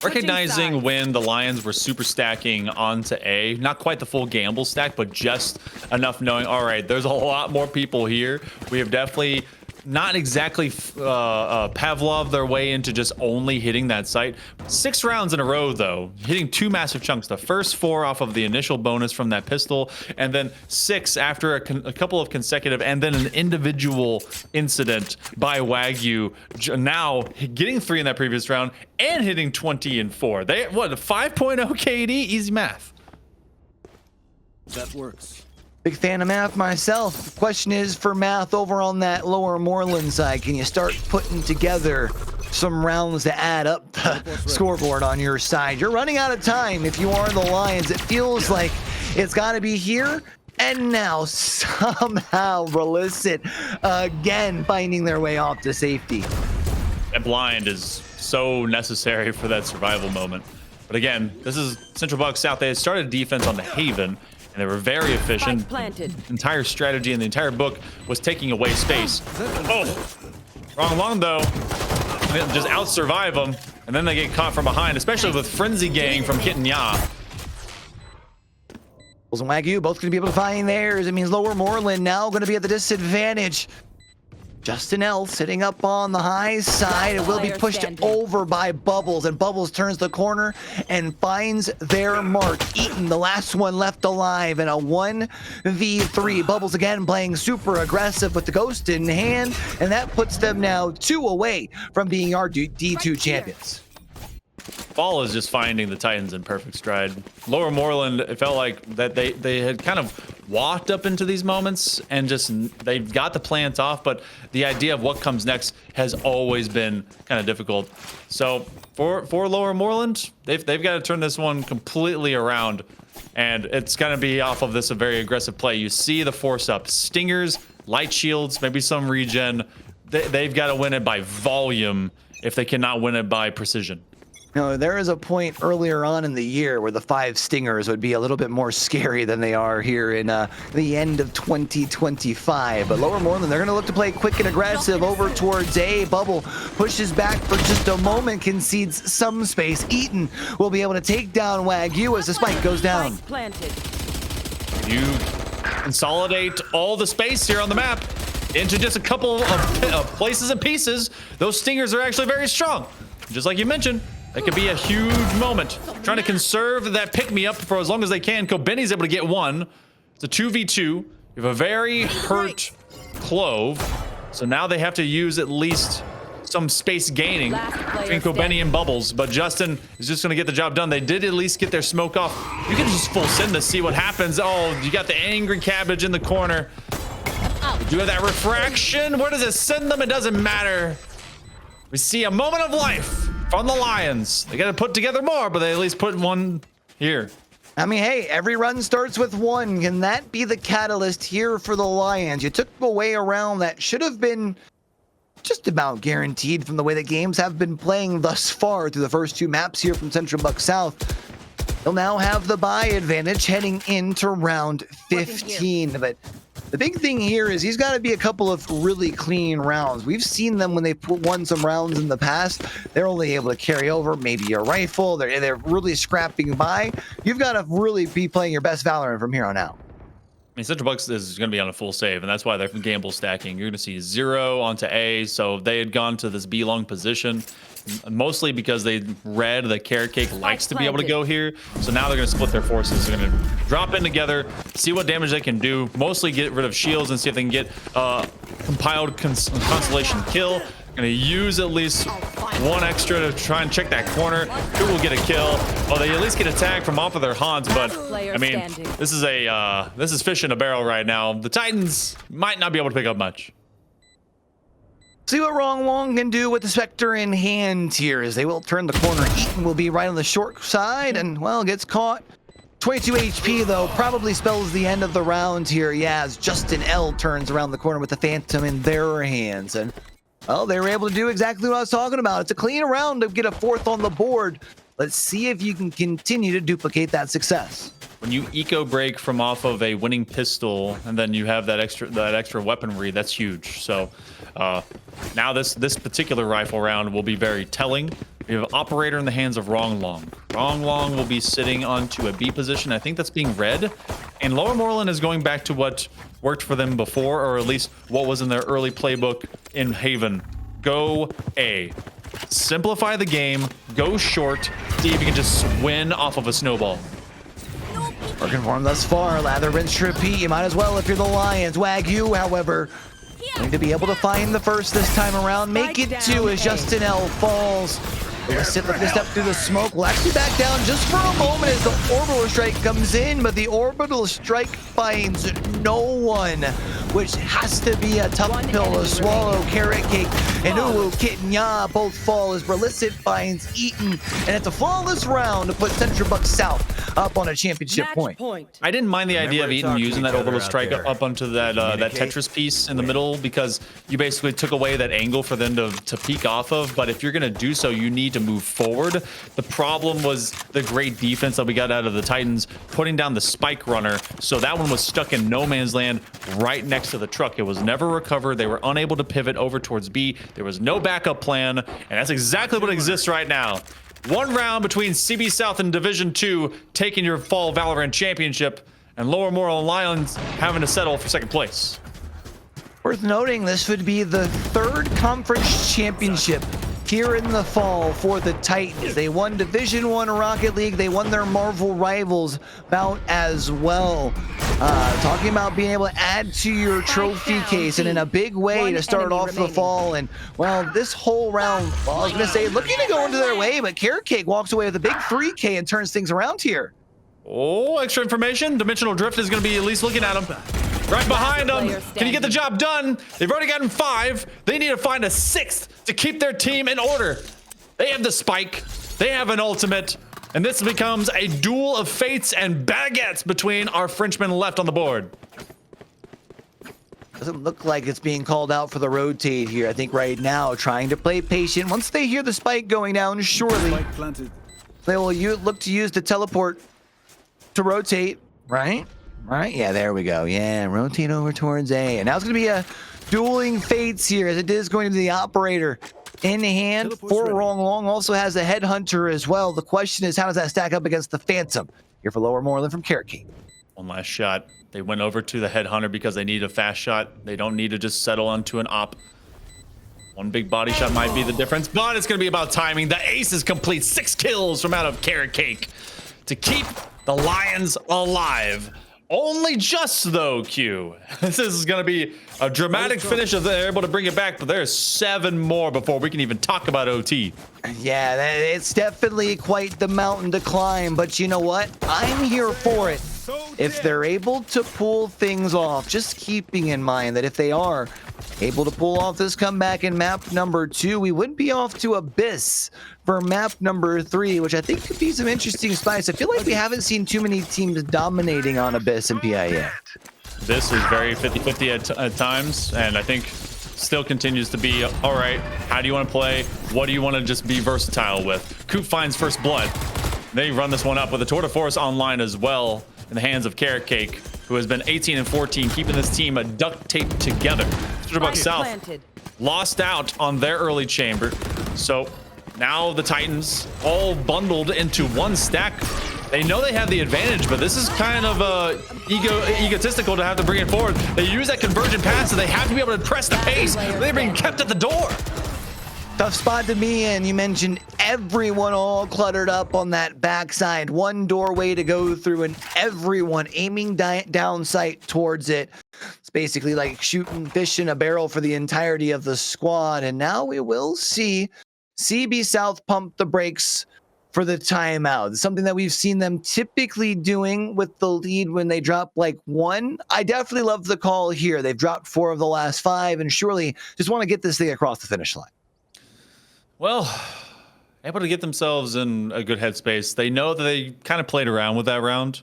Recognizing when the Lions were super stacking onto A, not quite the full gamble stack, but just enough knowing, all right, there's a lot more people here. We have definitely not exactly Pavlov their way into just only hitting that site. 6 rounds in a row, though, hitting 2 massive chunks. The first 4 off of the initial bonus from that pistol, and then 6 after a couple of consecutive, and then an individual incident by Wagyu. Now getting 3 in that previous round and hitting 20 and 4. They what, a 5.0 KD? Easy math. That works. Big fan of math myself. The question is for math over on that lower Moreland side, can you start putting together some rounds to add up the scoreboard on your side? You're running out of time if you are the Lions. It feels like it's got to be here and now. Somehow Rillicit again finding their way off to safety. That blind is so necessary for that survival moment. But again, this is Central Bucks South. They had started defense on the Haven, and they were very efficient. The entire strategy in the entire book was taking away space. Oh, Wrong Long though. Just out-survive them, and then they get caught from behind, especially with Frenzy Gang from Kit and Ya. Bulls and Wagyu both going to be able to find theirs. It means lower Moreland now going to be at the disadvantage. Justin L sitting up on the high side. It will be pushed over by Bubbles, and Bubbles turns the corner and finds their mark. Eaton, the last one left alive in a 1v3. Bubbles again playing super aggressive with the ghost in hand, and that puts them now 2 away from being our D2 champions. Fall is just finding the Titans in perfect stride. Lower Moreland, it felt like that they had kind of walked up into these moments and just they've got the plants off, but the idea of what comes next has always been kind of difficult. So for Lower Moreland, they've got to turn this one completely around, and it's going to be off of this a very aggressive play. You see the force up, stingers, light shields, maybe some regen. They've got to win it by volume if they cannot win it by precision. No, there is a point earlier on in the year where the 5 stingers would be a little bit more scary than they are here in the end of 2025. But Lower Moreland, they're going to look to play quick and aggressive over towards A. Bubble pushes back for just a moment, concedes some space. Eaton will be able to take down Wagyu as the spike goes down. You consolidate all the space here on the map into just a couple of places and pieces. Those stingers are actually very strong, just like you mentioned. That could be a huge moment. Trying to conserve that pick-me-up for as long as they can. Kobeni's able to get one. It's a 2v2. You have a very hurt Clove. So now they have to use at least some space gaining between Kobeni and Bubbles. But Justin is just going to get the job done. They did at least get their smoke off. You can just full send to see what happens. Oh, you got the angry cabbage in the corner. You do have that refraction. Where does it send them? It doesn't matter. We see a moment of life from the Lions. They got to put together more, but they at least put one here. I mean, hey, every run starts with one. Can that be the catalyst here for the Lions? You took away a round that should have been just about guaranteed from the way that games have been playing thus far through the first 2 maps here from Central Bucks South. They'll now have the bye advantage heading into round 15. But The big thing here is he's got to be a couple of really clean rounds. We've seen them when they've won some rounds in the past. They're only able to carry over maybe a rifle. They're really scrapping by. You've got to really be playing your best Valorant from here on out. I mean, Central Bucks is going to be on a full save, and that's why they're gamble stacking. You're going to see 0 onto A, so they had gone to this B long position, mostly because they read that Carrot Cake likes to be able to go here. So now they're going to split their forces. They're going to drop in together, see what damage they can do, mostly get rid of shields and see if they can get compiled constellation kill. Going to use at least one extra to try and check that corner. Who will get a kill? Oh, they at least get attacked from off of their haunts, but I mean, this is fish in a barrel right now. The Titans might not be able to pick up much. See what Wrong Wong can do with the Spectre in hand here as they will turn the corner. Eaton will be right on the short side and, well, gets caught. 22 HP, though, probably spells the end of the round here. Yeah, as Justin L turns around the corner with the Phantom in their hands. And, well, they were able to do exactly what I was talking about. It's a clean round to get a 4th on the board. Let's see if you can continue to duplicate that success. When you eco break from off of a winning pistol and then you have that extra weaponry, that's huge. So now this particular rifle round will be very telling. We have Operator in the hands of Wrong Long. Wrong Long will be sitting onto a B position. I think that's being red. And Lower Moreland is going back to what worked for them before, or at least what was in their early playbook in Haven. Go A. Simplify the game, go short, see if you can just win off of a snowball. Working for him thus far. Lather, rinse, repeat. You might as well if you're the Lions. Wagyu, however, going to be able to find the first this time around. Make it 2 as Justin L falls. We'll step through the smoke. We'll actually back down just for a moment as the orbital strike comes in, but the orbital strike finds no one, which has to be a tough pill to swallow. Carrot Cake and Uwu, Kit and Ya both fall as Berlicet finds Eaton, and it's a flawless round to put Central Bucks South up on a championship point. I didn't mind the idea of Eaton using that orbital strike up onto that Tetris piece in the middle, because you basically took away that angle for them to peek off of. But if you're going to do so, you need to move forward. The problem was the great defense that we got out of the Titans putting down the spike runner, so that one was stuck in no man's land right next to the truck. It was never recovered. They were unable to pivot over towards B. There was no backup plan, and that's exactly what exists right now. One round between CB South and Division 2 taking your fall Valorant championship, and Lower Moreland Lions having to settle for 2nd place. Worth noting, this would be the 3rd conference championship here in the fall for the Titans. They won Division 1 Rocket League. They won their Marvel Rivals bout as well. Talking about being able to add to your trophy case, and in a big way to start off the fall. And, well, this whole round, well, I was going to say, looking to go into their way, but Carrot Cake walks away with a big 3K and turns things around here. Oh, extra information. Dimensional Drift is going to be at least looking at him. Right behind them. Can you get the job done? They've already gotten 5. They need to find a 6th to keep their team in order. They have the spike. They have an ultimate. And this becomes a duel of fates and baguettes between our Frenchmen left on the board. Doesn't look like it's being called out for the rotate here. I think right now, trying to play patient. Once they hear the spike going down, surely they will look to use the teleport to rotate, right? Right, yeah, there we go. Yeah, rotate over towards A. And now it's going to be a dueling fates here, as it is going to be the Operator in hand. For Wrong Long also has a Headhunter as well. The question is, how does that stack up against the Phantom? Here for Lower Moreland from Carrot Cake. One last shot. They went over to the Headhunter because they need a fast shot. They don't need to just settle onto an op. One big body shot might be the difference, but it's going to be about timing. The ace is complete. 6 kills from out of Carrot Cake to keep the Lions alive. Only just, though, Q. This is going to be a dramatic finish if they're able to bring it back, but there's 7 more before we can even talk about OT. Yeah, it's definitely quite the mountain to climb, but you know what? I'm here for it. If they're able to pull things off, just keeping in mind that if they are able to pull off this comeback in map number 2, we would be off to Abyss for map number 3, which I think could be some interesting spice. I feel like we haven't seen too many teams dominating on Abyss and PIEA yet. This is very 50-50 at times, and I think still continues to be, all right, how do you want to play? What do you want to just be versatile with? Coop finds first blood. They run this one up with a Tour de Force online as well in the hands of Carrot Cake. who has been 18 and 14, keeping this team duct taped together. Central South lost out on their early chamber. So now the Titans all bundled into one stack. They know they have the advantage, but this is kind of egotistical to have to bring it forward. They use that convergent pass, so they have to be able to press the pace. They're being kept at the door. Tough spot to be in. You mentioned everyone all cluttered up on that backside. One doorway to go through and everyone aiming down sight towards it. It's basically like shooting fish in a barrel for the entirety of the squad. And now we will see CB South pump the brakes for the timeout. It's something that we've seen them typically doing with the lead when they drop like one. I definitely love the call here. They've dropped 4 of the last 5 and surely just want to get this thing across the finish line. Well, able to get themselves in a good headspace. They know that they kind of played around with that round,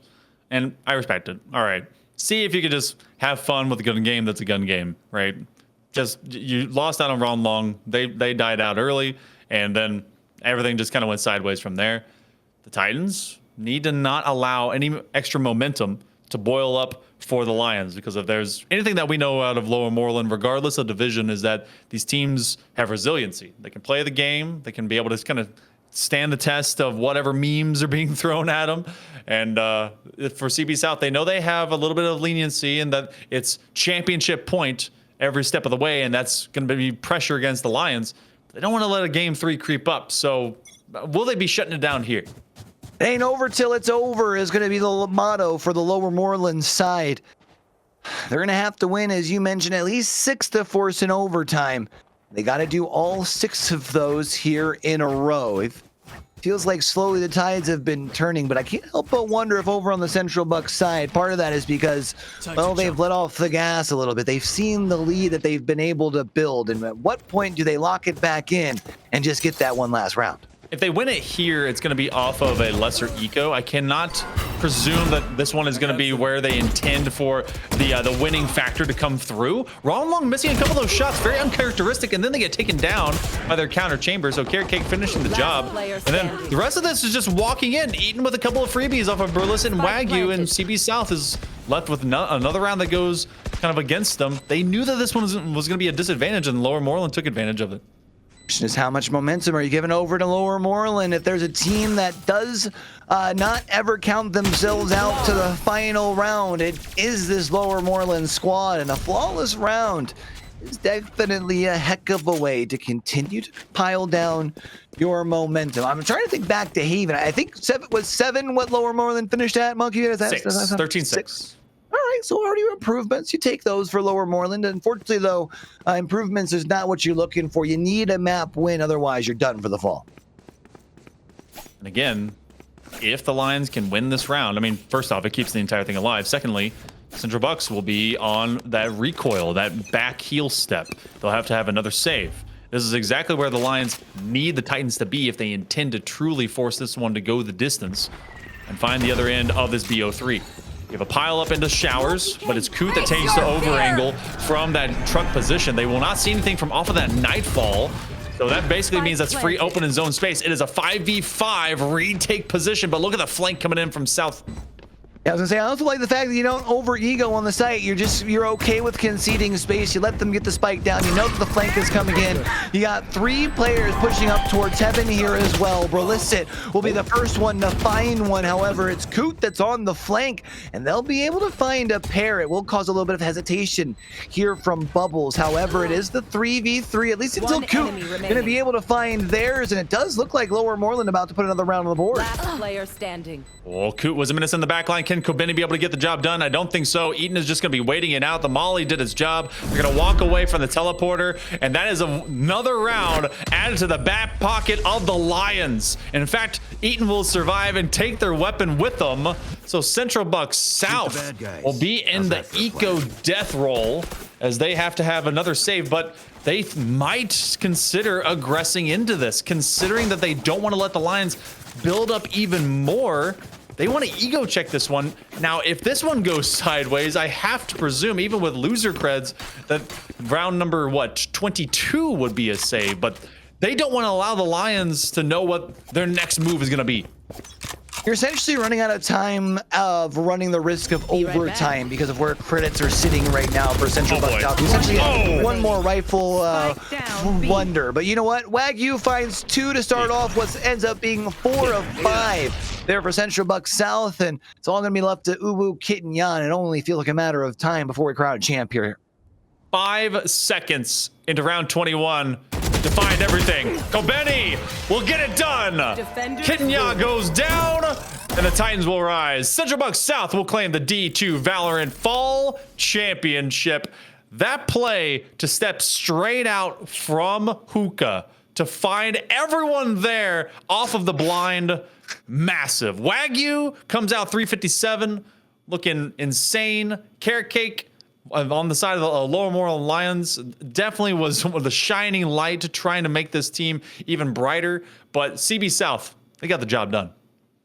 and I respect it. All right. See if you could just have fun with a gun game that's a gun game, right? Just, you lost out on round long. They died out early, and then everything just kind of went sideways from there. The Titans need to not allow any extra momentum to boil up for the Lions, because if there's anything that we know out of Lower Moreland, regardless of division, is that these teams have resiliency. They can play the game. They can be able to kind of stand the test of whatever memes are being thrown at them. And for CB South, they know they have a little bit of leniency in that it's championship point every step of the way, and that's going to be pressure against the Lions. They don't want to let a game 3 creep up. So will they be shutting it down here? It ain't over till it's over is going to be the motto for the Lower Moreland side. They're going to have to win, as you mentioned, at least 6 to force an overtime. They got to do all 6 of those here in a row. It feels like slowly the tides have been turning, but I can't help but wonder if over on the Central Bucks side, part of that is because, well, they've let off the gas a little bit. They've seen the lead that they've been able to build, and at what point do they lock it back in and just get that one last round? If they win it here, it's going to be off of a lesser eco. I cannot presume that this one is going to be where they intend for the winning factor to come through. Round Long missing a couple of those shots, very uncharacteristic, and then they get taken down by their counter chamber. So Carrot Cake finishing the job. And then the rest of this is just walking in, eating with a couple of freebies off of Burleson and Wagyu, and CB South is left with another round that goes kind of against them. They knew that this one was going to be a disadvantage, and Lower Moreland took advantage of it. Is how much momentum are you giving over to Lower Moreland? If there's a team that does not ever count themselves out to the final round, it is this Lower Moreland squad, and a flawless round is definitely a heck of a way to continue to pile down your momentum. I'm trying to think back to Haven. I think 7 was 7 what Lower Moreland finished at, Monkey? Is that 13-6. All right, so already improvements. You take those for Lower Moreland. Unfortunately, though, improvements is not what you're looking for. You need a map win, otherwise you're done for the fall. And again, if the Lions can win this round, I mean, first off, it keeps the entire thing alive. Secondly, Central Bucks will be on that recoil, that back heel step. They'll have to have another save. This is exactly where the Lions need the Titans to be if they intend to truly force this one to go the distance and find the other end of this BO3. You have a pile up into showers, but it's Coot that takes the over angle from that truck position. They will not see anything from off of that nightfall. So that basically means that's free open and zone space. It is a 5v5 retake position, but look at the flank coming in from south. Yeah, I was gonna say, I also like the fact that you don't over ego on the site. You're okay with conceding space. You let them get the spike down. You know that the flank is coming in. You got 3 players pushing up towards heaven here as well. Brolicit will be the first one to find one. However, it's Coot that's on the flank, and they'll be able to find a pair. It will cause a little bit of hesitation here from Bubbles. However, it is the 3v3, at least until Coot gonna be able to find theirs, and it does look like Lower Moreland about to put another round on the board. Last player standing. Oh, Coot was a menace in the back line. Can Kobeni be able to get the job done? I don't think so. Eaton is just going to be waiting it out. The Molly did its job. They're going to walk away from the teleporter, and that is another round added to the back pocket of the Lions. In fact, Eaton will survive and take their weapon with them. So Central Bucks South will be in the eco death roll as they have to have another save, but they might consider aggressing into this, considering that they don't want to let the Lions build up even more. They want to ego check this one. Now, if this one goes sideways, I have to presume, even with loser creds, that round number, 22 would be a save. But they don't want to allow the Lions to know what their next move is going to be. You're essentially running out of time of running the risk of Be right overtime because of where credits are sitting right now for Central Oh, Buck boy. South. You essentially have Oh. one more rifle Spike down, B. wonder. But you know what? Wagyu finds 2 to start off what ends up being 4 of 5 there for Central Buck South. And it's all going to be left to Uwu, Kit, and Yan. It only feels like a matter of time before we crown a champ here. 5 seconds into round 21 to find everything. Kobeni will get it done. Defenders Kenya win. goes down, and the Titans will rise. Central Buck South will claim the D2 Valorant Fall Championship. That play to step straight out from Hookah to find everyone there off of the blind, massive. Wagyu comes out 357, looking insane. Carrot Cake on the side of the Lower Moreland Lions definitely was the shining light trying to make this team even brighter. But CB South, they got the job done.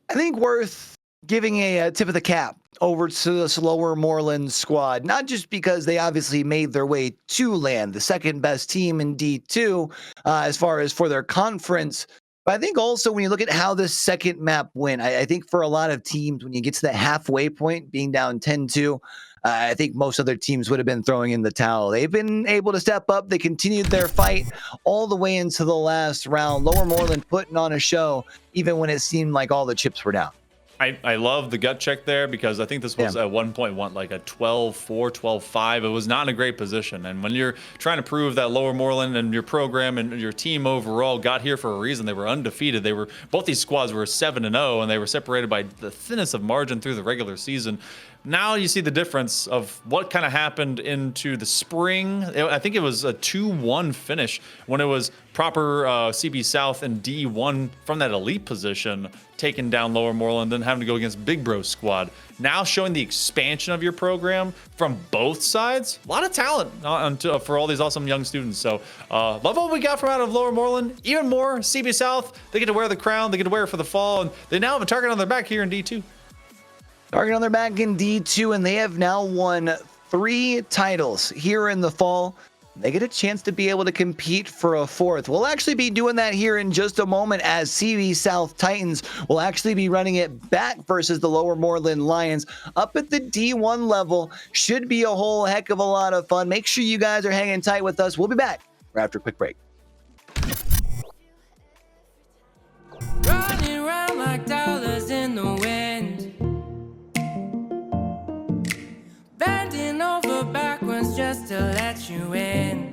I think worth giving a tip of the cap over to this Lower Moreland squad, not just because they obviously made their way to land, the second best team in D2 as far as for their conference, but I think also when you look at how this second map went, I think for a lot of teams, when you get to that halfway point, being down 10-2, I think most other teams would have been throwing in the towel. They've been able to step up. They continued their fight all the way into the last round. Lower Moreland putting on a show, even when it seemed like all the chips were down. I love the gut check there because I think this was at one point like a 12-4, 12-5. It was not in a great position. And when you're trying to prove that Lower Moreland and your program and your team overall got here for a reason, they were undefeated. They were both these squads were 7-0, and they were separated by the thinnest of margin through the regular season. Now you see the difference of what kind of happened into the spring. I think it was a 2-1 finish when it was proper CB South and D1 from that elite position, taking down Lower Moreland, then having to go against Big Bro squad. Now showing the expansion of your program from both sides. A lot of talent for all these awesome young students. So love what we got from out of Lower Moreland. Even more, CB South, they get to wear the crown. They get to wear it for the fall. And they now have a target on their back here in D2. Target on their back in D2, and they have now won 3 titles here in the fall. They get a chance to be able to compete for a 4th. We'll actually be doing that here in just a moment as CB South Titans will actually be running it back versus the Lower Moreland Lions up at the D1 level. Should be a whole heck of a lot of fun. Make sure you guys are hanging tight with us. We'll be back right after a quick break. Running around like dollars in the wind, bending over backwards just to let you in.